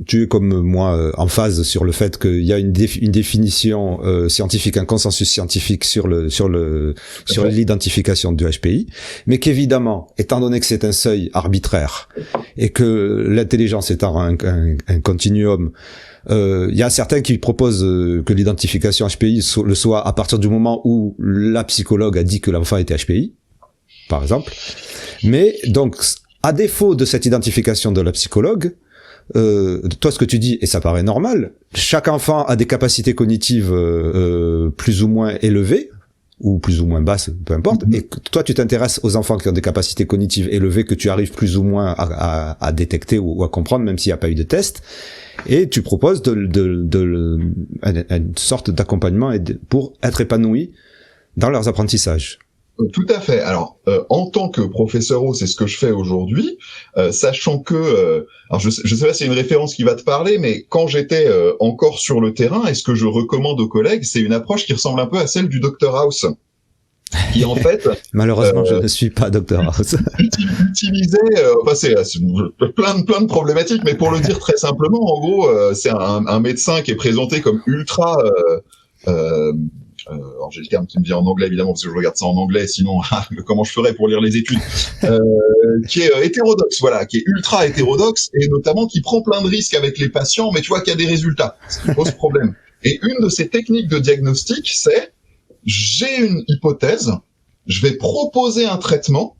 tu es comme moi en phase sur le fait qu'il y a une définition scientifique, un consensus scientifique sur l'identification du HPI, mais qu'évidemment, étant donné que c'est un seuil arbitraire et que l'intelligence étant un continuum, il y a certains qui proposent que l'identification HPI le soit à partir du moment où la psychologue a dit que l'enfant était HPI, par exemple. Mais donc, à défaut de cette identification de la psychologue, toi, ce que tu dis, et ça paraît normal, chaque enfant a des capacités cognitives plus ou moins élevées, ou plus ou moins basses, peu importe, et toi, tu t'intéresses aux enfants qui ont des capacités cognitives élevées que tu arrives plus ou moins à détecter ou à comprendre, même s'il n'y a pas eu de test, et tu proposes une sorte d'accompagnement pour être épanoui dans leurs apprentissages. Tout à fait. Alors, en tant que professeur c'est ce que je fais aujourd'hui, sachant que, alors je sais pas si c'est une référence qui va te parler, mais quand j'étais encore sur le terrain, et ce que je recommande aux collègues, c'est une approche qui ressemble un peu à celle du Dr House, qui en fait... Malheureusement, je ne suis pas Dr House. utilisait, enfin c'est plein de problématiques, mais pour le dire très simplement, en gros, c'est un médecin qui est présenté comme ultra... alors j'ai le terme qui me vient en anglais évidemment parce que je regarde ça en anglais, sinon comment je ferais pour lire les études, qui est hétérodoxe, voilà, qui est ultra hétérodoxe et notamment qui prend plein de risques avec les patients, mais tu vois qu'il y a des résultats, ce qui pose problème. Et une de ces techniques de diagnostic, c'est j'ai une hypothèse, je vais proposer un traitement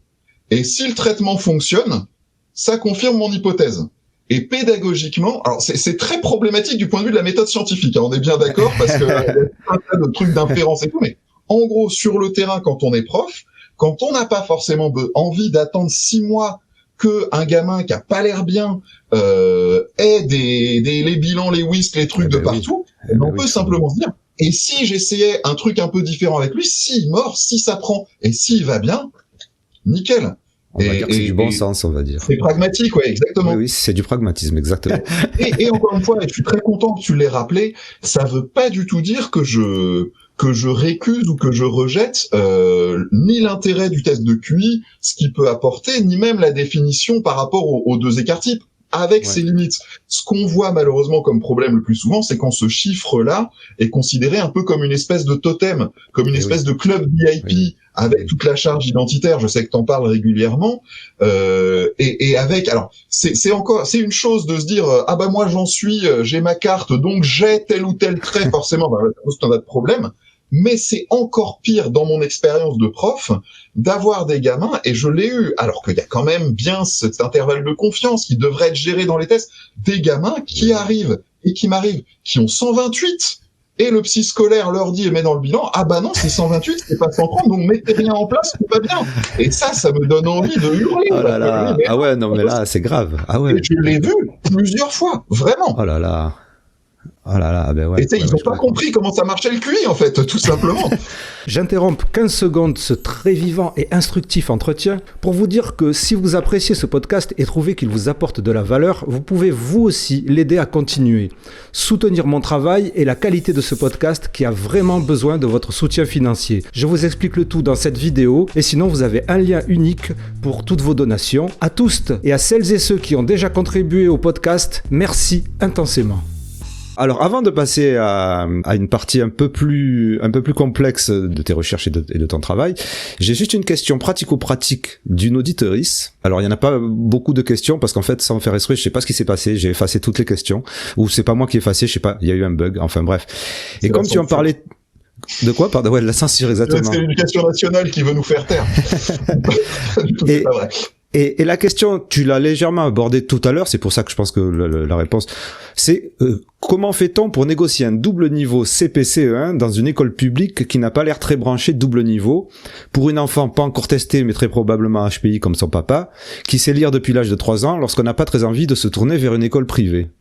et si le traitement fonctionne, ça confirme mon hypothèse. Et pédagogiquement, alors c'est très problématique du point de vue de la méthode scientifique, hein, on est bien d'accord, parce que y a un tas de trucs d'inférence et tout, mais en gros, sur le terrain, quand on est prof, quand on n'a pas forcément envie d'attendre 6 mois que un gamin qui a pas l'air bien ait les bilans, les whisks, les trucs de partout, on peut simplement se dire, et si j'essayais un truc un peu différent avec lui, s'il mord, si ça prend, et s'il va bien, nickel. On va dire que c'est du bon sens, on va dire. C'est pragmatique, ouais, exactement. Oui, c'est du pragmatisme, exactement. et encore une fois, et je suis très content que tu l'aies rappelé, ça veut pas du tout dire que je récuse ou que je rejette ni l'intérêt du test de QI, ce qu'il peut apporter, ni même la définition par rapport aux deux écarts-types, avec ses limites. Ce qu'on voit malheureusement comme problème le plus souvent, c'est quand ce chiffre-là est considéré un peu comme une espèce de totem, comme une espèce de club VIP, avec toute la charge identitaire. Je sais que t'en parles régulièrement, et avec, alors c'est une chose de se dire ah bah moi j'en suis, j'ai ma carte, donc j'ai tel ou tel trait, forcément, bah, ça pose un tas de problèmes. Mais c'est encore pire dans mon expérience de prof d'avoir des gamins, et je l'ai eu, alors qu'il y a quand même bien cet intervalle de confiance qui devrait être géré dans les tests, des gamins qui arrivent et qui m'arrivent, qui ont 128, et le psy scolaire leur dit et met dans le bilan, ah bah non, c'est 128, c'est pas 130, donc mettez rien en place, c'est pas bien. Et ça me donne envie de hurler. Oh là là, ah ouais, non mais là, c'est grave. Ah ouais. Et je l'ai vu plusieurs fois, vraiment. Oh là là. Oh là là, ben ouais. Et ils n'ont pas compris comment ça marchait le QI, en fait, tout simplement. J'interromps 15 secondes ce très vivant et instructif entretien pour vous dire que si vous appréciez ce podcast et trouvez qu'il vous apporte de la valeur, vous pouvez vous aussi l'aider à continuer. Soutenir mon travail et la qualité de ce podcast qui a vraiment besoin de votre soutien financier. Je vous explique le tout dans cette vidéo et sinon vous avez un lien unique pour toutes vos donations. À tous et à celles et ceux qui ont déjà contribué au podcast, merci intensément. Alors, avant de passer à une partie un peu plus complexe de tes recherches et de ton travail, j'ai juste une question pratico-pratique d'une auditrice. Alors, il y en a pas beaucoup de questions parce qu'en fait, sans faire exprès, je sais pas ce qui s'est passé. J'ai effacé toutes les questions, ou c'est pas moi qui ai effacé, je sais pas. Il y a eu un bug. Enfin bref. Et comme tu en parlais. De quoi? Pardon, ouais, de la censure, exactement. C'est l'éducation nationale qui veut nous faire taire. C'est pas vrai. Et la question, tu l'as légèrement abordée tout à l'heure, c'est pour ça que je pense que la réponse, c'est comment fait-on pour négocier un double niveau CP-CE1 dans une école publique qui n'a pas l'air très branchée double niveau, pour une enfant pas encore testée mais très probablement HPI comme son papa, qui sait lire depuis l'âge de 3 ans lorsqu'on n'a pas très envie de se tourner vers une école privée?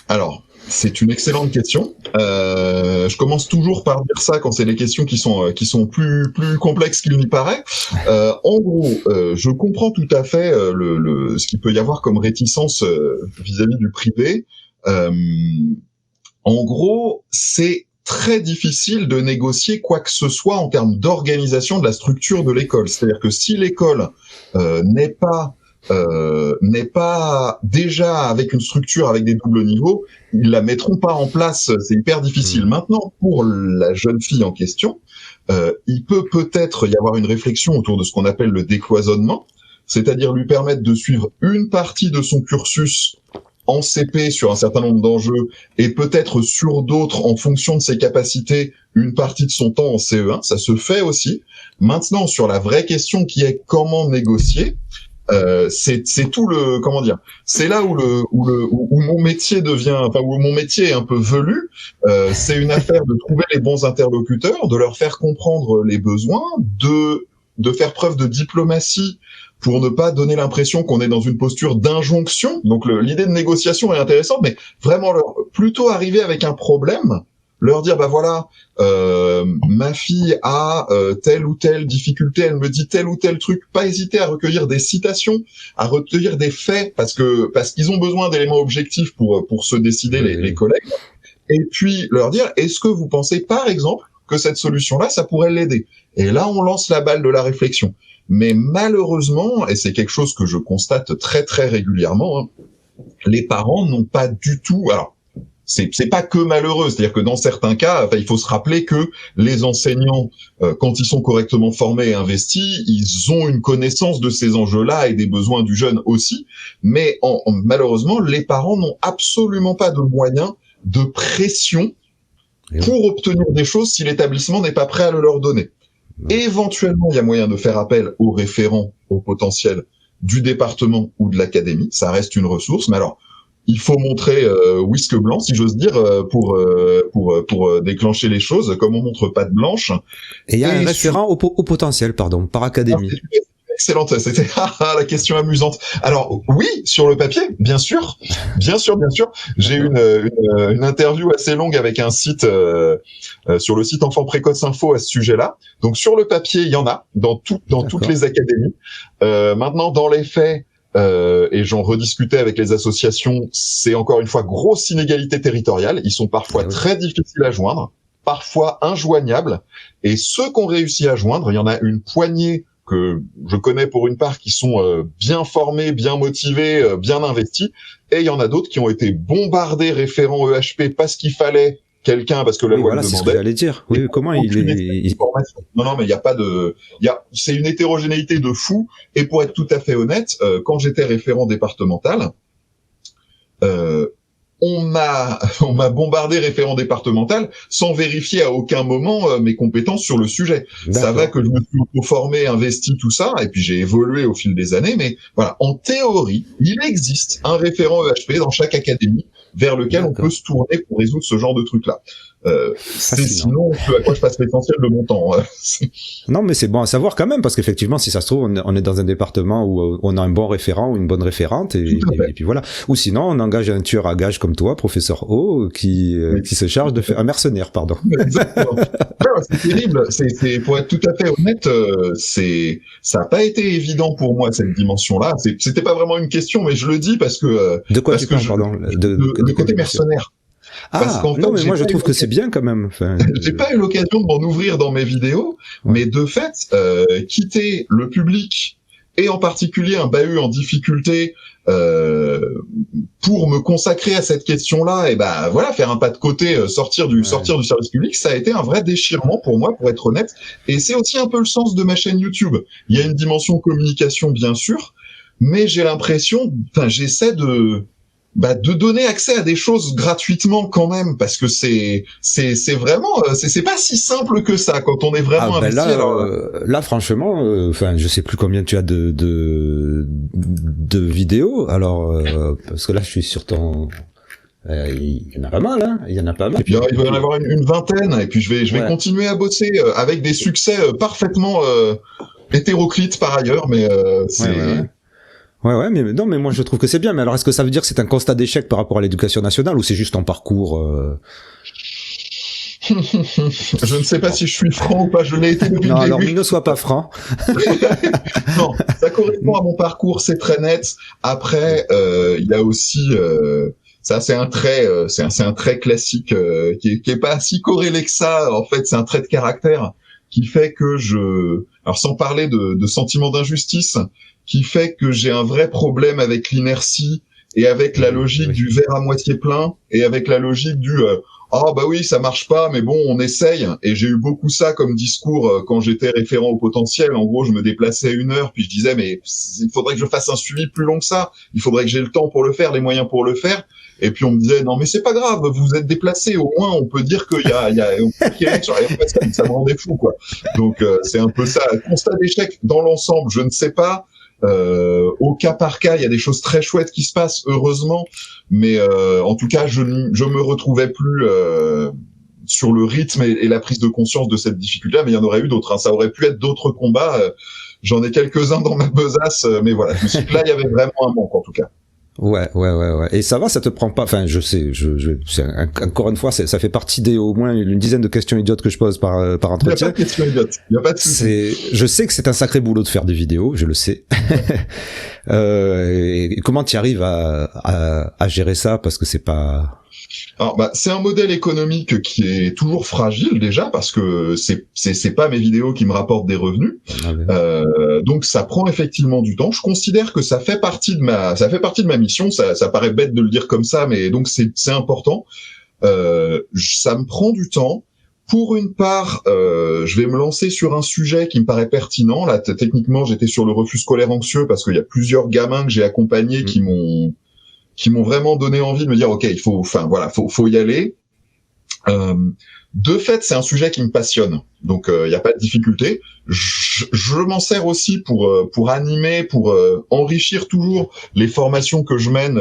Alors, c'est une excellente question. Je commence toujours par dire ça quand c'est des questions qui sont plus complexes qu'il n'y paraît. En gros, je comprends tout à fait ce qu'il peut y avoir comme réticence vis-à-vis du privé. En gros, c'est très difficile de négocier quoi que ce soit en termes d'organisation de la structure de l'école. C'est-à-dire que si l'école n'est pas n'est pas déjà avec une structure avec des doubles niveaux, ils la mettront pas en place, c'est hyper difficile. Maintenant, pour la jeune fille en question, il peut peut-être y avoir une réflexion autour de ce qu'on appelle le décloisonnement, c'est-à-dire lui permettre de suivre une partie de son cursus en CP sur un certain nombre d'enjeux et peut-être sur d'autres en fonction de ses capacités une partie de son temps en CE1, ça se fait aussi. Maintenant, sur la vraie question qui est comment négocier, c'est tout le, comment dire, c'est là où mon métier devient, enfin où mon métier est un peu velu. C'est une affaire de trouver les bons interlocuteurs, de leur faire comprendre les besoins, de faire preuve de diplomatie pour ne pas donner l'impression qu'on est dans une posture d'injonction. Donc l'idée de négociation est intéressante, mais vraiment plutôt arriver avec un problème, leur dire bah voilà, ma fille a telle ou telle difficulté, elle me dit tel ou tel truc, pas hésiter à recueillir des citations, à recueillir des faits, parce qu'ils ont besoin d'éléments objectifs pour se décider les collègues, et puis leur dire est-ce que vous pensez par exemple que cette solution-là ça pourrait l'aider, et là on lance la balle de la réflexion. Mais malheureusement, et c'est quelque chose que je constate très très régulièrement, hein, les parents n'ont pas du tout. Alors, c'est pas que malheureux, c'est-à-dire que dans certains cas, il faut se rappeler que les enseignants, quand ils sont correctement formés et investis, ils ont une connaissance de ces enjeux-là et des besoins du jeune aussi. Mais malheureusement, les parents n'ont absolument pas de moyens de pression pour obtenir des choses si l'établissement n'est pas prêt à le leur donner. Éventuellement, il y a moyen de faire appel aux référents, au potentiel du département ou de l'académie. Ça reste une ressource, mais alors il faut montrer whisk blanc, si j'ose dire, pour déclencher les choses, comme on montre patte blanche. Et il y a un référent au potentiel, pardon, par académie. Excellente, c'était la question amusante. Alors oui, sur le papier, bien sûr. J'ai une interview assez longue avec un site sur le site Enfants Précoces Info à ce sujet-là. Donc sur le papier, il y en a dans toutes les académies. Maintenant, dans les faits, et j'en rediscutais avec les associations, c'est encore une fois grosse inégalité territoriale. Ils sont parfois très difficiles à joindre, parfois injoignables. Et ceux qu'on réussit à joindre, il y en a une poignée que je connais pour une part qui sont bien formés, bien motivés, bien investis, et il y en a d'autres qui ont été bombardés référents EHP parce qu'il fallait quelqu'un, parce que la loi le demandait. C'est ce que j'allais dire. Oui, comment Non, mais il y a pas de, c'est une hétérogénéité de fou. Et pour être tout à fait honnête, quand j'étais référent départemental, on m'a bombardé référent départemental sans vérifier à aucun moment mes compétences sur le sujet. Ça va que je me suis auto-formé, investi, tout ça, et puis j'ai évolué au fil des années, mais voilà, en théorie, il existe un référent EHP dans chaque académie vers lequel on peut se tourner pour résoudre ce genre de trucs-là. C'est sinon ce à quoi je passe l'essentiel de mon temps. Non, mais c'est bon à savoir quand même, parce qu'effectivement, si ça se trouve, on est dans un département où on a un bon référent ou une bonne référente, et puis voilà. Ou sinon, on engage un tueur à gages comme toi, professeur O, qui se charge de faire un mercenaire, pardon. Exactement. Non, c'est terrible. C'est pour être tout à fait honnête, ça n'a pas été évident pour moi cette dimension-là. C'était pas vraiment une question, mais je le dis parce que de quoi tu parles, pardon, de côté mercenaire. Ah, non, mais moi je trouve que c'est bien quand même. Enfin, j'ai pas eu l'occasion de m'en ouvrir dans mes vidéos, mais de fait, quitter le public et en particulier un bahut en difficulté pour me consacrer à cette question-là, et ben voilà, faire un pas de côté, sortir du service public, ça a été un vrai déchirement pour moi, pour être honnête. Et c'est aussi un peu le sens de ma chaîne YouTube. Il y a une dimension communication bien sûr, mais j'ai l'impression, j'essaie de donner accès à des choses gratuitement quand même, parce que c'est vraiment c'est pas si simple que ça quand on est vraiment investi. Là franchement, je sais plus combien tu as de vidéos. Alors parce que là je suis sur ton il y en a pas mal, hein. Il y en a pas mal. Et puis il va y en avoir une vingtaine, et puis je vais continuer à bosser avec des succès parfaitement hétéroclites par ailleurs, mais c'est Ouais, mais non, mais moi je trouve que c'est bien. Mais alors, est-ce que ça veut dire que c'est un constat d'échec par rapport à l'éducation nationale, ou c'est juste ton parcours Je ne sais pas si je suis franc ou pas. Je l'ai été depuis le début. Non, alors ne sois pas franc. Non, ça correspond à mon parcours, c'est très net. Après, il y a aussi ça, c'est un trait classique qui est pas si corrélé que ça. En fait, c'est un trait de caractère. qui fait que alors sans parler de sentiment d'injustice, qui fait que j'ai un vrai problème avec l'inertie et avec la logique du verre à moitié plein et avec la logique du ah bah oui, ça marche pas, mais bon, on essaye. Et j'ai eu beaucoup ça comme discours quand j'étais référent au potentiel. En gros, je me déplaçais 1 heure, puis je disais, mais il faudrait que je fasse un suivi plus long que ça. Il faudrait que j'ai le temps pour le faire, les moyens pour le faire. Et puis on me disait, non mais c'est pas grave, vous êtes déplacé. Au moins, on peut dire qu'il y a ça me rendait fou, quoi. Donc c'est un peu ça. Constat d'échec dans l'ensemble, je ne sais pas. Au cas par cas, il y a des choses très chouettes qui se passent, heureusement, mais en tout cas, je me retrouvais plus sur le rythme et la prise de conscience de cette difficulté. Mais il y en aurait eu d'autres. Hein. Ça aurait pu être d'autres combats. J'en ai quelques-uns dans ma besace, mais voilà. Je me suis dit que là, il y avait vraiment un manque, en tout cas. Ouais. Et ça va, ça te prend pas, enfin, je sais, encore une fois, ça fait partie des, au moins, une dizaine de questions idiotes que je pose par entretien. Il y a pas de questions idiotes. Il y a pas de souci. Je sais que c'est un sacré boulot de faire des vidéos, je le sais. Et comment tu arrives à gérer ça? Parce que c'est pas... Alors, c'est un modèle économique qui est toujours fragile déjà parce que c'est pas mes vidéos qui me rapportent des revenus. Donc ça prend effectivement du temps. Je considère que ça fait partie de ma mission. Ça paraît bête de le dire comme ça, mais donc c'est important. Ça me prend du temps. Pour une part, je vais me lancer sur un sujet qui me paraît pertinent. Là, techniquement, j'étais sur le refus scolaire anxieux parce qu'il y a plusieurs gamins que j'ai accompagnés qui m'ont vraiment donné envie de me dire, OK, faut y aller. De fait, c'est un sujet qui me passionne. Donc, il n'y a pas de difficulté. Je m'en sers aussi pour animer, pour enrichir toujours les formations que je mène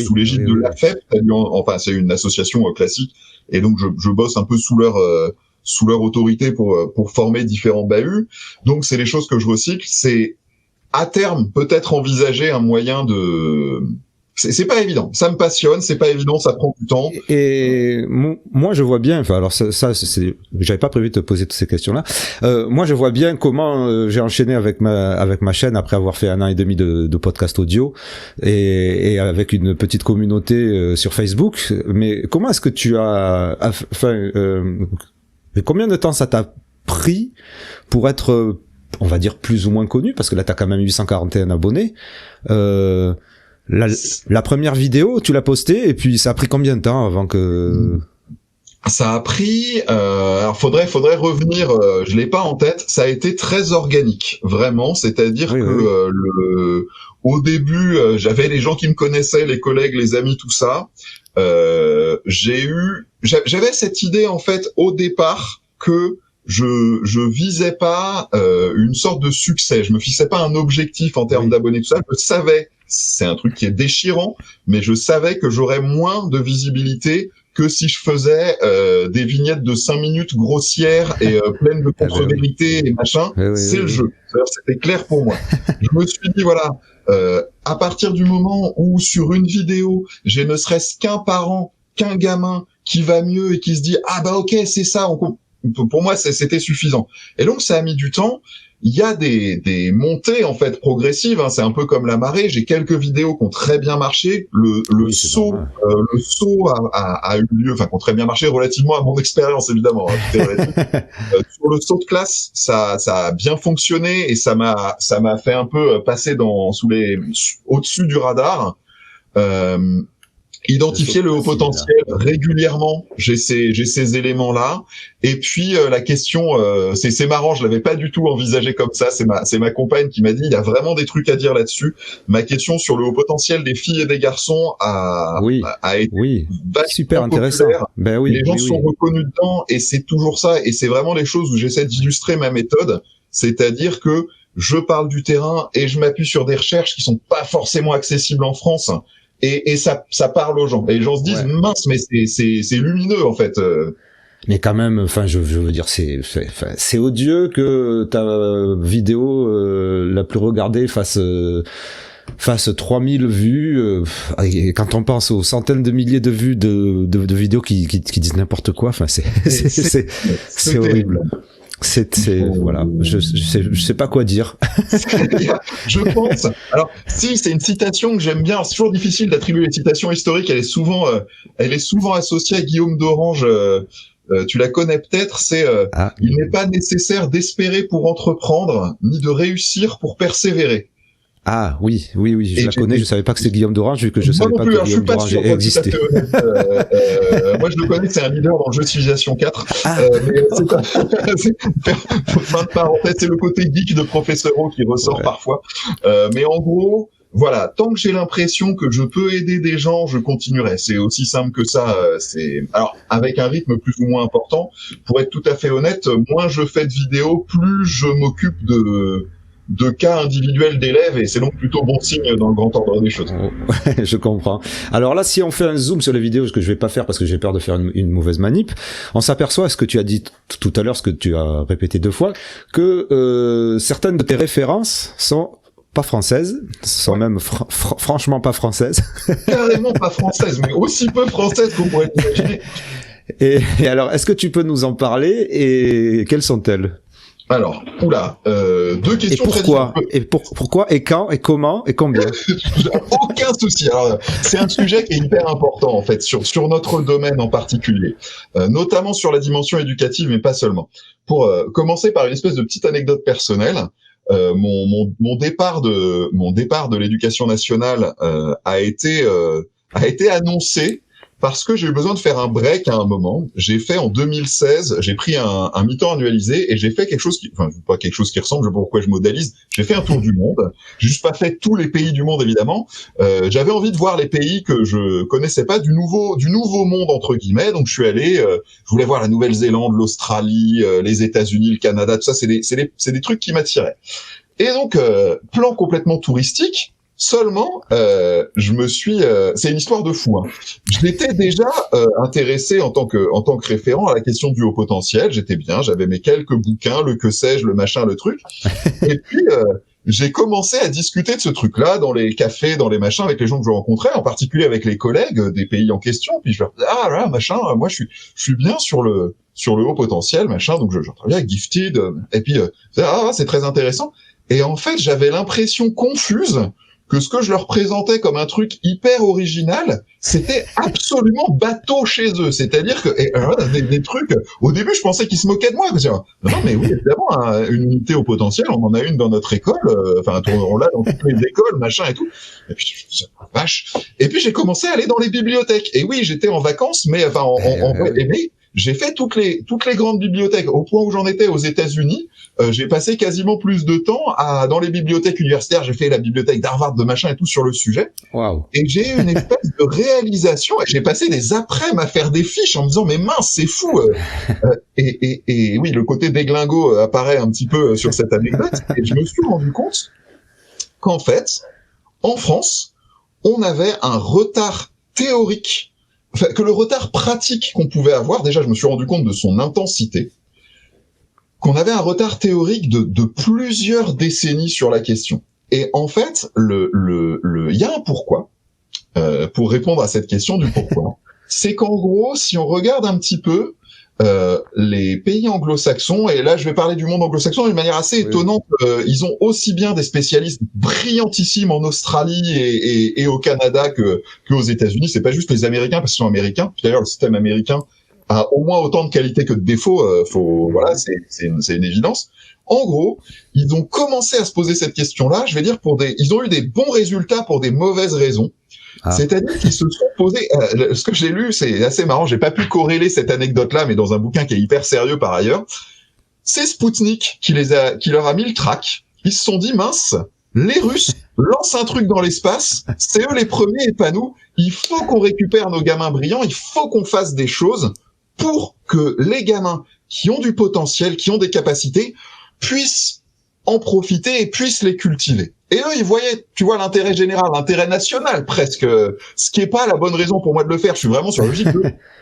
sous l'égide de l'AFEP. Enfin, c'est une association classique. Et donc, je bosse un peu sous leur autorité pour former différents bahuts. Donc, c'est les choses que je recycle. C'est, à terme, peut-être envisager un moyen de... C'est pas évident. Ça me passionne, c'est pas évident, ça prend du temps. Et moi, je vois bien, enfin, alors j'avais pas prévu de te poser toutes ces questions-là. Moi, je vois bien comment j'ai enchaîné avec ma chaîne après avoir fait 1 an et demi de podcast audio et avec une petite communauté sur Facebook. Mais comment est-ce que tu as, combien de temps ça t'a pris pour être, on va dire, plus ou moins connu? Parce que là, t'as quand même 841 abonnés. La première vidéo, tu l'as postée et puis ça a pris combien de temps avant que... Ça a pris... alors faudrait revenir, je l'ai pas en tête, ça a été très organique, vraiment, c'est-à-dire au début, j'avais les gens qui me connaissaient, les collègues, les amis, tout ça. J'avais cette idée en fait au départ que je visais pas une sorte de succès, je me fixais pas un objectif en termes d'abonnés, tout ça, je savais, c'est un truc qui est déchirant, mais je savais que j'aurais moins de visibilité que si je faisais des vignettes de 5 minutes grossières et pleines de contre-vérités et machin. C'est le jeu. C'était clair pour moi. Je me suis dit, voilà, à partir du moment où sur une vidéo, j'ai ne serait-ce qu'un parent, qu'un gamin qui va mieux et qui se dit, ah bah ok, c'est ça, pour moi, c'était suffisant. Et donc, ça a mis du temps. Il y a des montées, en fait, progressives, hein. C'est un peu comme la marée. J'ai quelques vidéos qui ont très bien marché. Le saut a eu lieu, enfin, qui ont très bien marché relativement à mon expérience, évidemment. Hein, sur le saut de classe, ça a bien fonctionné et ça m'a fait un peu passer au-dessus du radar. Identifier le haut potentiel régulièrement, j'ai ces éléments-là. Et puis la question, c'est marrant, je l'avais pas du tout envisagé comme ça. C'est ma compagne qui m'a dit, il y a vraiment des trucs à dire là-dessus. Ma question sur le haut potentiel des filles et des garçons a été super intéressant. Les gens sont reconnus dedans et c'est toujours ça. Et c'est vraiment les choses où j'essaie d'illustrer ma méthode, c'est-à-dire que je parle du terrain et je m'appuie sur des recherches qui sont pas forcément accessibles en France. Et ça parle aux gens. Et les gens se disent, mince, mais c'est lumineux, en fait. Mais quand même, enfin, je veux dire, c'est odieux que ta vidéo la plus regardée fasse 3000 vues, et quand on pense aux centaines de milliers de vues de vidéos qui disent n'importe quoi, enfin, c'est horrible. Voilà, je sais pas quoi dire. Je pense. Alors, si c'est une citation que j'aime bien, c'est toujours difficile d'attribuer les citations historiques. Elle est souvent associée à Guillaume d'Orange, Tu la connais peut-être, c'est il n'est pas nécessaire d'espérer pour entreprendre, ni de réussir pour persévérer. Ah oui, je la connais, je savais pas que c'était Guillaume d'Orange, vu que je savais pas que Guillaume d'Orange existait. Moi je le connais, c'est un leader dans le jeu Civilization 4. Mais c'est pas... fin de parenthèse, c'est le côté geek de Professeur O qui ressort parfois. Mais en gros, voilà, tant que j'ai l'impression que je peux aider des gens, je continuerai. C'est aussi simple que ça. Alors avec un rythme plus ou moins important. Pour être tout à fait honnête, moins je fais de vidéos, plus je m'occupe de cas individuels d'élèves, et c'est donc plutôt bon signe dans le grand ordre des choses. Ouais, je comprends. Alors là, si on fait un zoom sur les vidéos, ce que je vais pas faire parce que j'ai peur de faire une mauvaise manip, on s'aperçoit, ce que tu as dit tout à l'heure, ce que tu as répété 2 fois, que certaines de tes références sont pas françaises, sont même franchement pas françaises. Carrément pas françaises, mais aussi peu françaises qu'on pourrait imaginer. Et alors, est-ce que tu peux nous en parler, et quelles sont-elles? Alors, 2 questions très différentes. Et pourquoi, et quand, et comment, et combien? Aucun souci. Alors, c'est un sujet qui est hyper important, en fait, sur notre domaine en particulier. Notamment sur la dimension éducative, mais pas seulement. Pour commencer par une espèce de petite anecdote personnelle, mon départ de l'éducation nationale a été annoncé parce que j'ai eu besoin de faire un break à un moment. J'ai fait en 2016, j'ai pris un mi-temps annualisé et j'ai fait quelque chose pas quelque chose qui ressemble, je sais pas pourquoi je modélise, j'ai fait un tour du monde. J'ai juste pas fait tous les pays du monde, évidemment. J'avais envie de voir les pays que je connaissais pas, du nouveau monde, entre guillemets. Donc je suis allé, je voulais voir la Nouvelle-Zélande, l'Australie, les États-Unis, le Canada, tout ça, c'est des trucs qui m'attiraient. Et donc, plan complètement touristique. Seulement, c'est une histoire de fou. Hein. Je m'étais déjà intéressé en tant que référent à la question du haut potentiel. J'étais bien, j'avais mes quelques bouquins, le que sais-je, le machin, le truc. Et puis j'ai commencé à discuter de ce truc-là dans les cafés, dans les machins, avec les gens que je rencontrais, en particulier avec les collègues des pays en question. Puis je leur disais, ah là, machin, moi je suis bien sur le haut potentiel, machin. Donc je travaille avec Gifted. Et puis c'est très intéressant. Et en fait, j'avais l'impression confuse que ce que je leur présentais comme un truc hyper original, c'était absolument bateau chez eux. C'est-à-dire que des trucs. Au début, je pensais qu'ils se moquaient de moi. Je disais, non, mais oui, évidemment, une unité au potentiel, on en a une dans notre école. On l'a dans toutes les écoles, machin et tout. Et puis, je me disais, vache. Et puis, j'ai commencé à aller dans les bibliothèques. Et oui, j'étais en vacances, mais mais j'ai fait toutes les grandes bibliothèques, au point où j'en étais aux États-Unis. J'ai passé quasiment plus de temps dans les bibliothèques universitaires. J'ai fait la bibliothèque d'Harvard, de machin et tout sur le sujet. Wow. Et j'ai eu une espèce de réalisation. Et j'ai passé des après-midi à faire des fiches en me disant, mais mince, c'est fou. Et oui, le côté déglingo apparaît un petit peu sur cette anecdote. Et je me suis rendu compte qu'en fait, en France, on avait un retard théorique, que le retard pratique qu'on pouvait avoir, déjà je me suis rendu compte de son intensité, qu'on avait un retard théorique de plusieurs décennies sur la question. Et en fait, il y a un pourquoi, pour répondre à cette question du pourquoi, c'est qu'en gros, si on regarde un petit peu les pays anglo-saxons, et là je vais parler du monde anglo-saxon d'une manière assez étonnante, ils ont aussi bien des spécialistes brillantissimes en Australie et au Canada que aux États-Unis. C'est pas juste les Américains parce qu'ils sont américains. Puis d'ailleurs, le système américain a au moins autant de qualités que de défauts. Voilà, c'est une évidence. En gros, ils ont commencé à se poser cette question-là. Je vais dire ils ont eu des bons résultats pour des mauvaises raisons. C'est-à-dire qu'ils se sont posés. Ce que j'ai lu, c'est assez marrant. J'ai pas pu corréler cette anecdote-là, mais dans un bouquin qui est hyper sérieux par ailleurs. C'est Spoutnik qui leur a mis le trac. Ils se sont dit, mince, les Russes lancent un truc dans l'espace. C'est eux les premiers et pas nous. Il faut qu'on récupère nos gamins brillants. Il faut qu'on fasse des choses pour que les gamins qui ont du potentiel, qui ont des capacités, puissent en profiter et puissent les cultiver. Et eux, ils voyaient, tu vois, l'intérêt général, l'intérêt national presque, ce qui est pas la bonne raison pour moi de le faire. Je suis vraiment sur la logique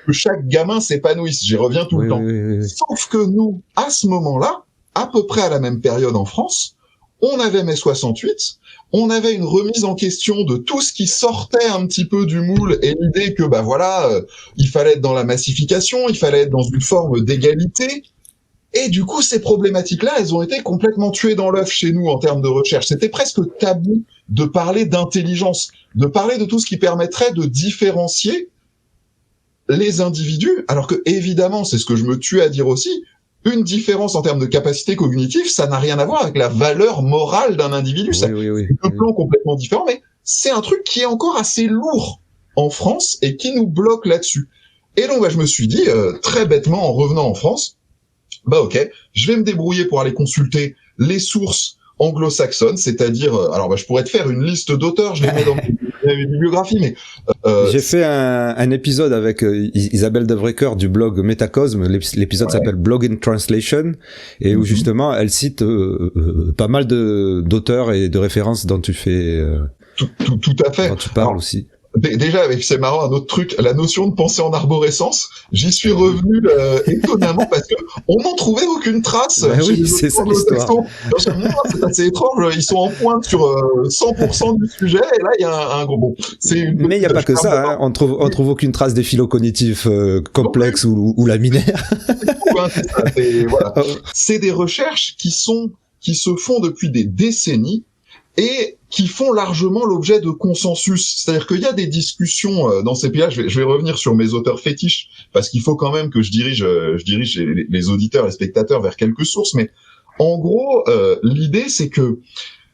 que chaque gamin s'épanouisse. J'y reviens tout le temps. Oui. Sauf que nous, à ce moment-là, à peu près à la même période en France, on avait mai 68, on avait une remise en question de tout ce qui sortait un petit peu du moule et l'idée que, il fallait être dans la massification, il fallait être dans une forme d'égalité. Et du coup, ces problématiques-là, elles ont été complètement tuées dans l'œuf chez nous en termes de recherche. C'était presque tabou de parler d'intelligence, de parler de tout ce qui permettrait de différencier les individus, alors que évidemment, c'est ce que je me tue à dire aussi, une différence en termes de capacité cognitive, ça n'a rien à voir avec la valeur morale d'un individu. Oui, oui. C'est deux plans complètement différents, mais c'est un truc qui est encore assez lourd en France et qui nous bloque là-dessus. Et donc, je me suis dit, très bêtement, en revenant en France, ok, je vais me débrouiller pour aller consulter les sources anglo-saxonnes, c'est-à-dire, je pourrais te faire une liste d'auteurs, je les mets dans mes bibliographies, mais... J'ai fait un épisode avec Isabelle Devrecker du blog Metacosm, l'épisode s'appelle Blog in Translation, et où justement elle cite pas mal d'auteurs et de références dont tu fais... Tout à fait. Dont tu parles aussi. Déjà, c'est marrant, un autre truc, la notion de pensée en arborescence, j'y suis revenu étonnamment parce que on n'en trouvait aucune trace. Oui, c'est ça l'histoire. C'est assez étrange, ils sont en pointe sur 100% du sujet, et là, il y a un gros... Mais il n'y a pas que ça, hein. On trouve aucune trace des phylocognitifs complexes ou laminaires. Voilà. C'est des recherches qui se font depuis des décennies, et qui font largement l'objet de consensus. C'est-à-dire qu'il y a des discussions dans ces pays-là. Je vais revenir sur mes auteurs fétiches, parce qu'il faut quand même que je dirige les auditeurs, les spectateurs vers quelques sources. Mais en gros, l'idée, c'est que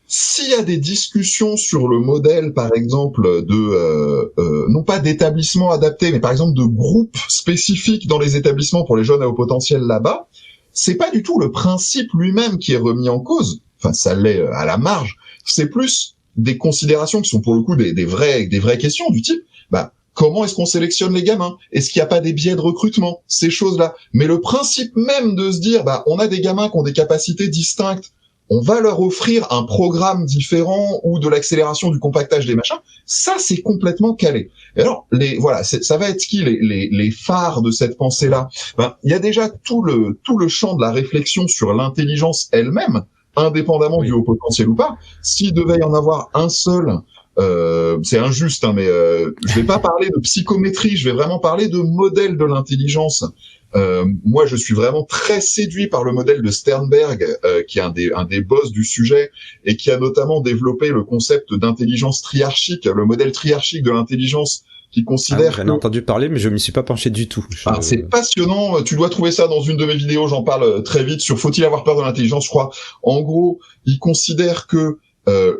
s'il y a des discussions sur le modèle, par exemple, non pas d'établissements adaptés, mais par exemple de groupes spécifiques dans les établissements pour les jeunes à haut potentiel là-bas, c'est pas du tout le principe lui-même qui est remis en cause. Enfin, ça l'est à la marge. C'est plus des considérations qui sont pour le coup des vraies questions du type, comment est-ce qu'on sélectionne les gamins? Est-ce qu'il n'y a pas des biais de recrutement? Ces choses-là. Mais le principe même de se dire, on a des gamins qui ont des capacités distinctes, on va leur offrir un programme différent ou de l'accélération du compactage des machins, ça c'est complètement calé. Et alors, ça va être qui les phares de cette pensée-là? Il y a déjà tout le champ de la réflexion sur l'intelligence elle-même, indépendamment du haut potentiel ou pas. S'il devait y en avoir un seul, c'est injuste, mais je vais pas parler de psychométrie, je vais vraiment parler de modèle de l'intelligence. Moi, je suis vraiment très séduit par le modèle de Sternberg, qui est un des boss du sujet, et qui a notamment développé le concept d'intelligence triarchique, le modèle triarchique de l'intelligence, qui considère... J'en ai entendu parler, mais je m'y suis pas penché du tout. C'est passionnant, tu dois trouver ça dans une de mes vidéos, j'en parle très vite sur Faut-il avoir peur de l'intelligence, je crois. En gros, il considère que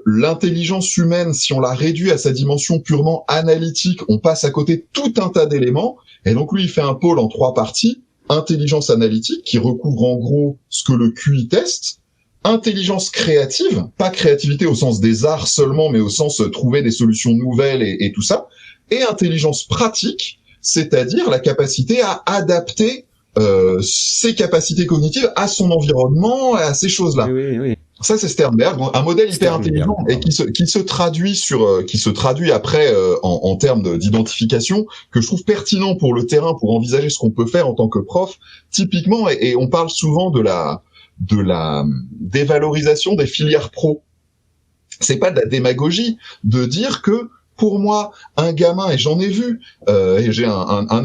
l'intelligence humaine, si on la réduit à sa dimension purement analytique, on passe à côté de tout un tas d'éléments, et donc lui, il fait un pôle en 3 parties. Intelligence analytique, qui recouvre en gros ce que le QI teste, intelligence créative, pas créativité au sens des arts seulement, mais au sens trouver des solutions nouvelles et tout ça, et intelligence pratique, c'est-à-dire la capacité à adapter ses capacités cognitives à son environnement, à ces choses-là. Oui. Ça, c'est Sternberg, un modèle hyper intelligent et qui se traduit après en termes d'identification, que je trouve pertinent pour le terrain, pour envisager ce qu'on peut faire en tant que prof, typiquement, et on parle souvent de la dévalorisation des filières pro. C'est pas de la démagogie de dire que pour moi, un gamin, et j'en ai vu, et j'ai un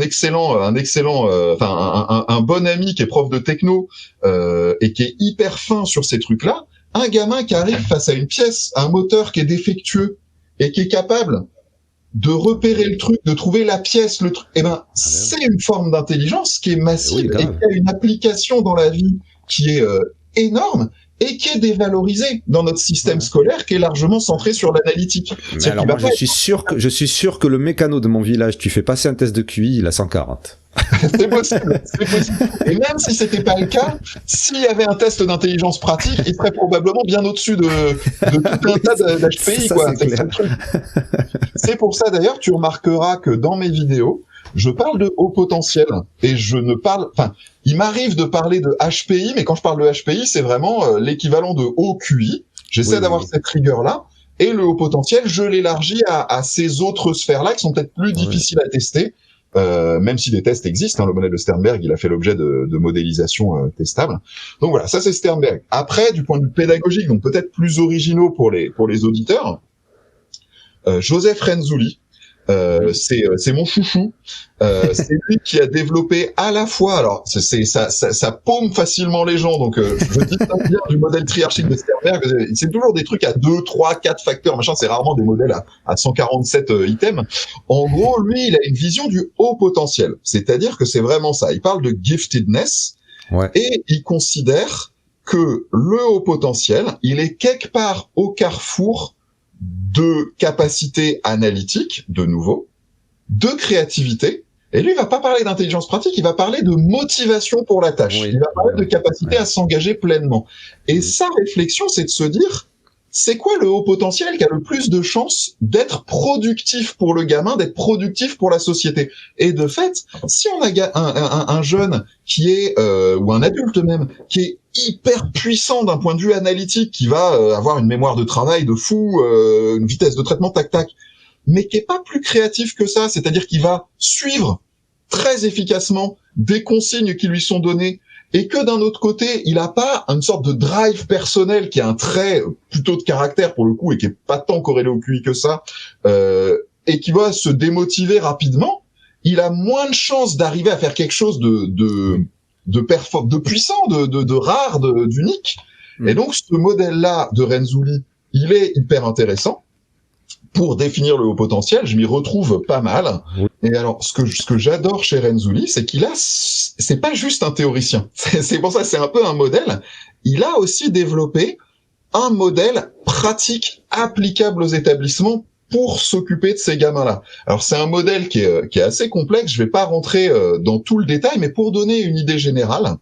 bon ami qui est prof de techno et qui est hyper fin sur ces trucs-là, un gamin qui arrive face à une pièce, un moteur qui est défectueux et qui est capable de repérer le truc, de trouver la pièce, le truc, c'est une forme d'intelligence qui est massive et qui a une application dans la vie qui est énorme, et qui est dévalorisé dans notre système scolaire, qui est largement centré sur l'analytique. Mais alors moi, je suis sûr que le mécano de mon village, tu fais passer un test de QI, il a 140. C'est possible. Et même si c'était pas le cas, s'il y avait un test d'intelligence pratique, il serait probablement bien au-dessus de tout un tas d'HPI, quoi. C'est pour ça, d'ailleurs, tu remarqueras que dans mes vidéos, je parle de haut potentiel, et il m'arrive de parler de HPI, mais quand je parle de HPI, c'est vraiment l'équivalent de haut QI. J'essaie d'avoir cette rigueur-là, et le haut potentiel, je l'élargis à ces autres sphères-là qui sont peut-être plus difficiles à tester, même si des tests existent. Le modèle de Sternberg, il a fait l'objet de modélisation testable. Donc voilà, ça c'est Sternberg. Après, du point de vue pédagogique, donc peut-être plus originaux pour les auditeurs, Joseph Renzulli, c'est mon chouchou. C'est lui qui a développé à la fois, alors ça paume facilement les gens, donc je distingue bien du modèle triarchique de Sternberg. C'est toujours des trucs à 2, 3, 4 facteurs, machin. C'est rarement des modèles à 147 items. En gros, lui, il a une vision du haut potentiel, c'est-à-dire que c'est vraiment ça. Il parle de giftedness, et il considère que le haut potentiel, il est quelque part au carrefour de capacité analytique, de nouveau, de créativité. Et lui, il va pas parler d'intelligence pratique, il va parler de motivation pour la tâche. Il va parler de capacité à s'engager pleinement. Et sa réflexion, c'est de se dire, c'est quoi le haut potentiel qui a le plus de chances d'être productif pour le gamin, d'être productif pour la société? Et de fait, si on a un jeune qui est, ou un adulte même, qui est hyper puissant d'un point de vue analytique, qui va avoir une mémoire de travail de fou, une vitesse de traitement tac-tac, mais qui est pas plus créatif que ça, c'est-à-dire qu'il va suivre très efficacement des consignes qui lui sont données, et que d'un autre côté, il a pas une sorte de drive personnel qui a un trait plutôt de caractère pour le coup, et qui est pas tant corrélé au QI que ça, et qui va se démotiver rapidement, il a moins de chances d'arriver à faire quelque chose de puissant, de rare, d'unique. Et donc, ce modèle-là de Renzulli, il est hyper intéressant. Pour définir le haut potentiel, je m'y retrouve pas mal. Et alors, ce que j'adore chez Renzulli, c'est c'est pas juste un théoricien. C'est pour ça, c'est un peu un modèle. Il a aussi développé un modèle pratique applicable aux établissements pour s'occuper de ces gamins-là. Alors, c'est un modèle qui est assez complexe. Je vais pas rentrer dans tout le détail, mais pour donner une idée générale,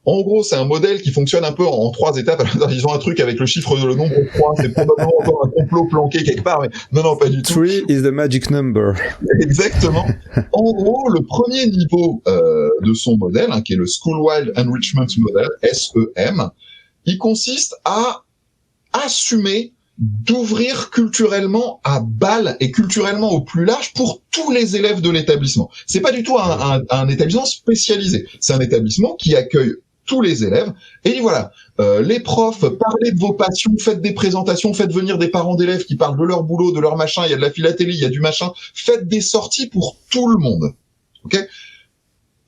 en gros, c'est un modèle qui fonctionne un peu en 3 étapes. Alors, ils ont un truc avec le nombre 3. C'est probablement encore un complot planqué quelque part, mais non, pas du tout. 3 is the magic number. Exactement. En gros, le premier niveau de son modèle, qui est le School-Wide Enrichment Model, SEM, il consiste à assumer d'ouvrir culturellement à balle et culturellement au plus large pour tous les élèves de l'établissement. C'est pas du tout un établissement spécialisé. C'est un établissement qui accueille tous les élèves. Et voilà, les profs, parlez de vos passions, faites des présentations, faites venir des parents d'élèves qui parlent de leur boulot, de leur machin, il y a de la philatélie, il y a du machin, faites des sorties pour tout le monde. Ok ?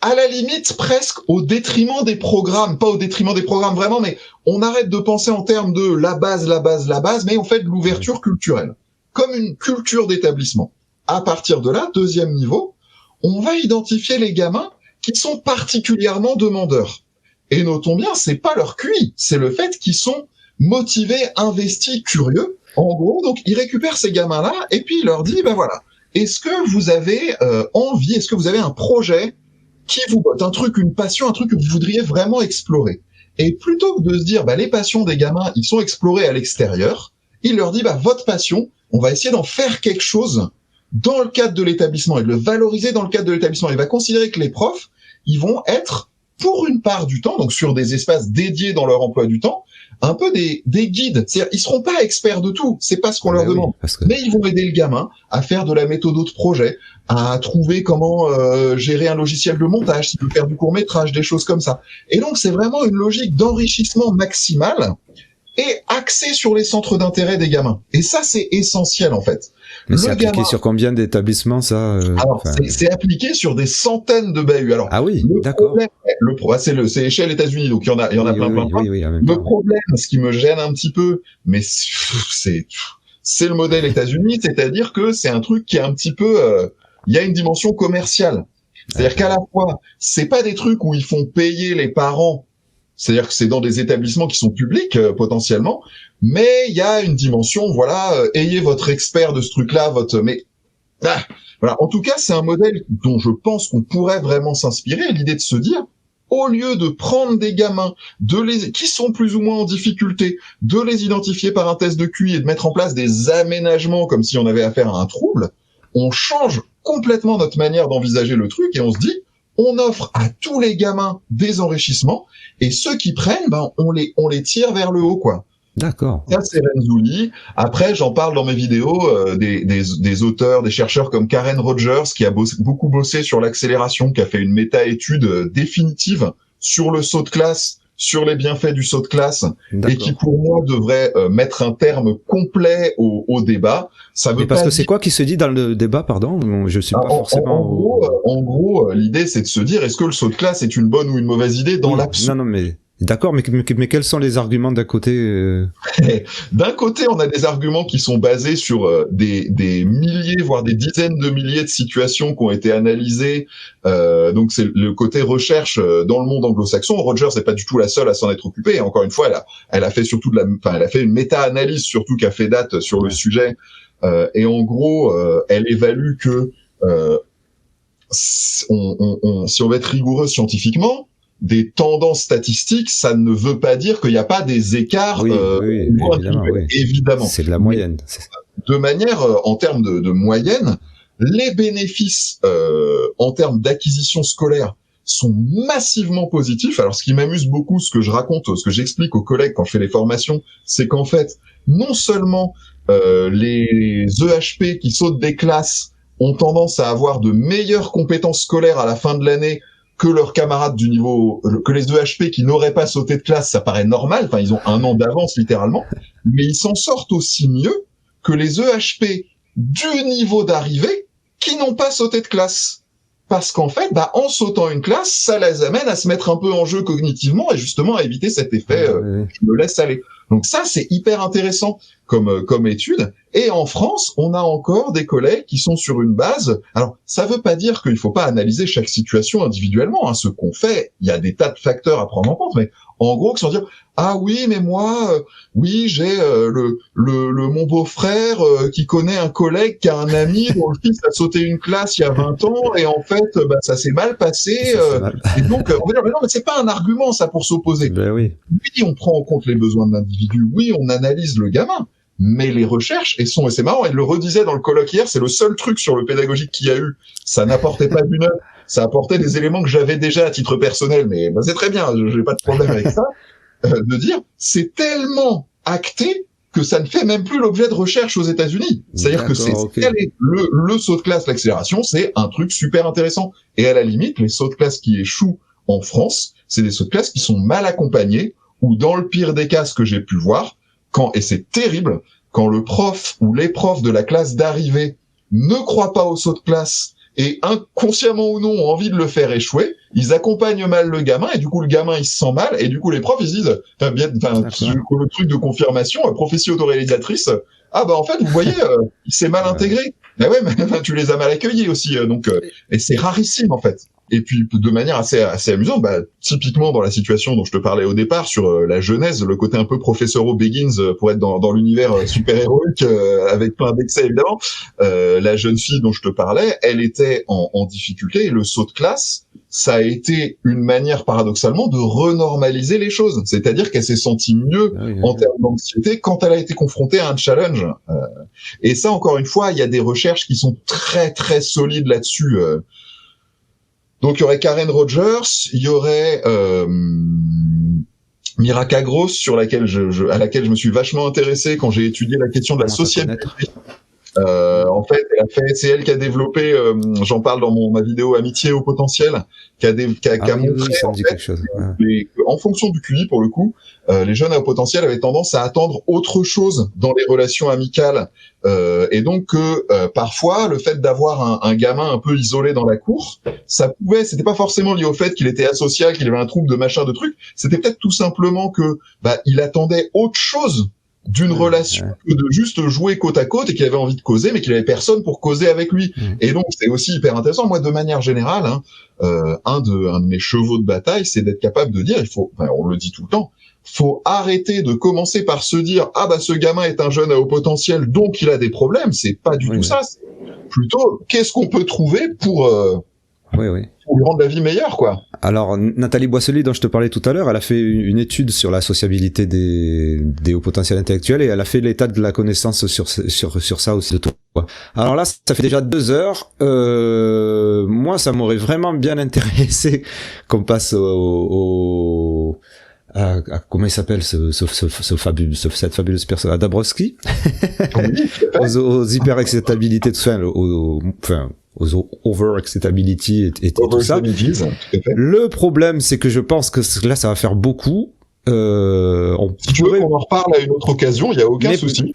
À la limite, presque au détriment des programmes, pas au détriment des programmes vraiment, mais on arrête de penser en termes de la base, mais on fait de l'ouverture culturelle, comme une culture d'établissement. À partir de là, deuxième niveau, on va identifier les gamins qui sont particulièrement demandeurs. Et notons bien, c'est pas leur QI, c'est le fait qu'ils sont motivés, investis, curieux. En gros, donc, ils récupèrent ces gamins-là, et puis il leur dit, ben voilà, est-ce que vous avez envie, est-ce que vous avez un projet qui vous botte, un truc, une passion, un truc que vous voudriez vraiment explorer. Et plutôt que de se dire, bah, les passions des gamins, ils sont explorés à l'extérieur, il leur dit, bah, votre passion, on va essayer d'en faire quelque chose dans le cadre de l'établissement et de le valoriser dans le cadre de l'établissement. Il va considérer que les profs, ils vont être, pour une part du temps, donc sur des espaces dédiés dans leur emploi du temps, un peu des guides. C'est-à-dire, ils seront pas experts de tout, c'est pas ce qu'on leur demande. Mais ils vont aider le gamin à faire de la méthode de projet, à trouver comment gérer un logiciel de montage, s'il veut faire du court-métrage, des choses comme ça. Et donc, c'est vraiment une logique d'enrichissement maximal et axée sur les centres d'intérêt des gamins. Et ça, c'est essentiel, en fait. Mais c'est appliqué sur combien d'établissements, ça Alors, c'est appliqué sur des centaines de bahuts. Alors, ah oui, d'accord. C'est échelle États-Unis, donc il y en a plein. Le problème, ce qui me gêne un petit peu, mais c'est le modèle États-Unis, c'est-à-dire que c'est un truc qui est un petit peu, il y a une dimension commerciale. C'est-à-dire qu'à la fois, c'est pas des trucs où ils font payer les parents. C'est-à-dire que c'est dans des établissements qui sont publics potentiellement, mais il y a une dimension, voilà, ayez votre expert de ce truc-là, voilà. En tout cas, c'est un modèle dont je pense qu'on pourrait vraiment s'inspirer. L'idée de se dire, au lieu de prendre des gamins, qui sont plus ou moins en difficulté, de les identifier par un test de QI et de mettre en place des aménagements comme si on avait affaire à un trouble, on change complètement notre manière d'envisager le truc et on se dit, on offre à tous les gamins des enrichissements et ceux qui prennent, ben on les tire vers le haut, quoi. D'accord. Ça, c'est Renzulli. Après, j'en parle dans mes vidéos des auteurs, des chercheurs comme Karen Rogers, qui a beaucoup bossé sur l'accélération, qui a fait une méta-étude définitive sur le saut de classe, sur les bienfaits du saut de classe D'accord. et qui, pour moi, devrait mettre un terme complet au débat. Ça veut Mais parce pas que dire... c'est quoi qui se dit dans le débat, pardon? Je suis pas forcément... En gros, l'idée, c'est de se dire, est-ce que le saut de classe est une bonne ou une mauvaise idée dans l'absolu? Non, mais... D'accord, mais quels sont les arguments d'un côté D'un côté, on a des arguments qui sont basés sur des milliers, voire des dizaines de milliers de situations qui ont été analysées. Donc, c'est le côté recherche dans le monde anglo-saxon. Rogers n'est pas du tout la seule à s'en être occupée. Et encore une fois, elle a fait surtout elle a fait une méta-analyse surtout qui a fait date sur le sujet. Et en gros, elle évalue que si on va être rigoureux scientifiquement, des tendances statistiques, ça ne veut pas dire qu'il n'y a pas des écarts. Évidemment. C'est de la moyenne. De manière, en termes de moyenne, les bénéfices en termes d'acquisition scolaire sont massivement positifs. Alors, ce qui m'amuse beaucoup, ce que j'explique aux collègues quand je fais les formations, c'est qu'en fait, non seulement les EHP qui sautent des classes ont tendance à avoir de meilleures compétences scolaires à la fin de l'année que leurs camarades du niveau, que les EHP qui n'auraient pas sauté de classe, ça paraît normal, enfin ils ont un an d'avance littéralement, mais ils s'en sortent aussi mieux que les EHP du niveau d'arrivée qui n'ont pas sauté de classe. Parce qu'en fait, en sautant une classe, ça les amène à se mettre un peu en jeu cognitivement et justement à éviter cet effet je me laisse aller. Donc ça, c'est hyper intéressant comme étude. Et en France, on a encore des collègues qui sont sur une base. Alors, ça veut pas dire qu'il faut pas analyser chaque situation individuellement. Hein. Ce qu'on fait, il y a des tas de facteurs à prendre en compte. Mais en gros, qui sont dire ah oui, mais moi, oui, j'ai mon beau-frère qui connaît un collègue qui a un ami dont le fils a sauté une classe il y a 20 ans et en fait, ça s'est mal passé. Et donc, on va dire mais non, mais c'est pas un argument ça pour s'opposer. Ben oui. Oui, on prend en compte les besoins de l'individu. Oui, on analyse le gamin. Mais les recherches, et c'est marrant, il le redisait dans le colloque hier, c'est le seul truc sur le pédagogique qu'il y a eu. Ça n'apportait pas du neuf, ça apportait des éléments que j'avais déjà à titre personnel, mais c'est très bien, j'ai pas de problème avec ça. De dire, c'est tellement acté que ça ne fait même plus l'objet de recherche aux États-Unis. C'est-à-dire que le saut de classe, l'accélération, c'est un truc super intéressant. Et à la limite, les sauts de classe qui échouent en France, c'est des sauts de classe qui sont mal accompagnés, ou dans le pire des cas, ce que j'ai pu voir, et c'est terrible, quand le prof ou les profs de la classe d'arrivée ne croient pas au saut de classe et inconsciemment ou non ont envie de le faire échouer, ils accompagnent mal le gamin et du coup le gamin il se sent mal et du coup les profs ils se disent le truc de confirmation, prophétie autoréalisatrice, en fait vous voyez il s'est mal intégré. Mais ouais, mais tu les as mal accueillis aussi, et c'est rarissime en fait. Et puis de manière assez amusante, typiquement dans la situation dont je te parlais au départ sur la genèse, le côté un peu professeur O'Baggins pour être dans l'univers super-héroïque avec plein d'excès évidemment, la jeune fille dont je te parlais, elle était en difficulté et le saut de classe, ça a été une manière paradoxalement de renormaliser les choses. C'est-à-dire qu'elle s'est sentie mieux en termes d'anxiété quand elle a été confrontée à un challenge. Et ça, encore une fois, il y a des recherches qui sont très très solides là-dessus. Donc il y aurait Karen Rogers, il y aurait Mira Kagros à laquelle je me suis vachement intéressé quand j'ai étudié la question de la sociabilité. En fait, c'est elle qui a développé, j'en parle dans ma vidéo Amitié au potentiel, qui a montré en fait, en fonction du QI pour le coup, les jeunes à haut potentiel avaient tendance à attendre autre chose dans les relations amicales, et donc que parfois le fait d'avoir un gamin un peu isolé dans la cour, c'était pas forcément lié au fait qu'il était asocial, qu'il avait un trouble de machin de truc, c'était peut-être tout simplement que il attendait autre chose d'une relation que de juste jouer côte à côte et qu'il avait envie de causer mais qu'il avait personne pour causer avec lui. Et donc c'est aussi hyper intéressant. Moi de manière générale, un de mes chevaux de bataille, c'est d'être capable de dire, on le dit tout le temps, faut arrêter de commencer par se dire ce gamin est un jeune à haut potentiel donc il a des problèmes. C'est pas du tout ça. C'est plutôt qu'est-ce qu'on peut trouver pour lui rendre la vie meilleure, quoi. Alors, Nathalie Boisselier, dont je te parlais tout à l'heure, elle a fait une étude sur la sociabilité des hauts potentiels intellectuels et elle a fait l'état de la connaissance sur ça aussi de toi. Alors là, ça fait déjà 2 heures. Moi, ça m'aurait vraiment bien intéressé qu'on passe comment il s'appelle cette fabuleuse personne, à Dabrowski, aux hyper-excitabilités, aux over-excitability et tout ça. Tout à fait. Le problème, c'est que je pense que là, ça va faire beaucoup. Si tu veux qu'on en reparle à une autre occasion, il n'y a aucun souci.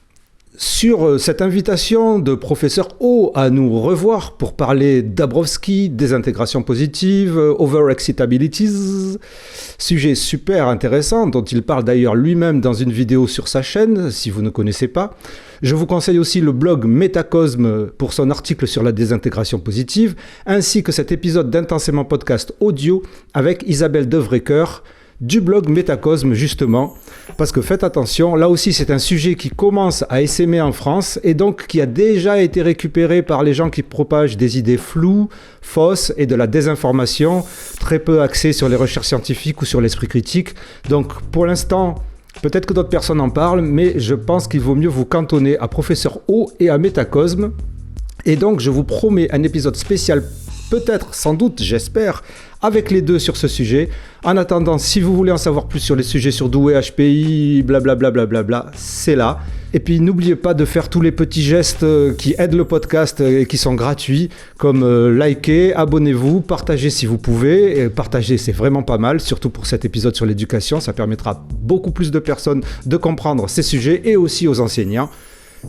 Sur cette invitation de professeur O à nous revoir pour parler Dabrowski, désintégration positive, over-excitabilities, sujet super intéressant dont il parle d'ailleurs lui-même dans une vidéo sur sa chaîne, si vous ne connaissez pas. Je vous conseille aussi le blog Métacosme pour son article sur la désintégration positive, ainsi que cet épisode d'Intensément Podcast audio avec Isabelle Devreker, du blog Métacosme justement, parce que faites attention, là aussi c'est un sujet qui commence à essaimer en France et donc qui a déjà été récupéré par les gens qui propagent des idées floues, fausses et de la désinformation, très peu axée sur les recherches scientifiques ou sur l'esprit critique. Donc pour l'instant, peut-être que d'autres personnes en parlent, mais je pense qu'il vaut mieux vous cantonner à Professeur O et à Métacosme. Et donc je vous promets un épisode spécial, peut-être, sans doute, j'espère, avec les deux sur ce sujet. En attendant, si vous voulez en savoir plus sur les sujets sur Doué, HPI, blablabla, c'est là. Et puis n'oubliez pas de faire tous les petits gestes qui aident le podcast et qui sont gratuits, comme liker, abonnez-vous, partagez si vous pouvez. Et partager, c'est vraiment pas mal, surtout pour cet épisode sur l'éducation. Ça permettra à beaucoup plus de personnes de comprendre ces sujets et aussi aux enseignants.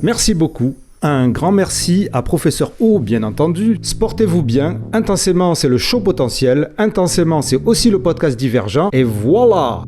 Merci beaucoup. Un grand merci à Professeur O, bien entendu. Sportez-vous bien. Intensément, c'est le show potentiel. Intensément, c'est aussi le podcast Divergent. Et voilà!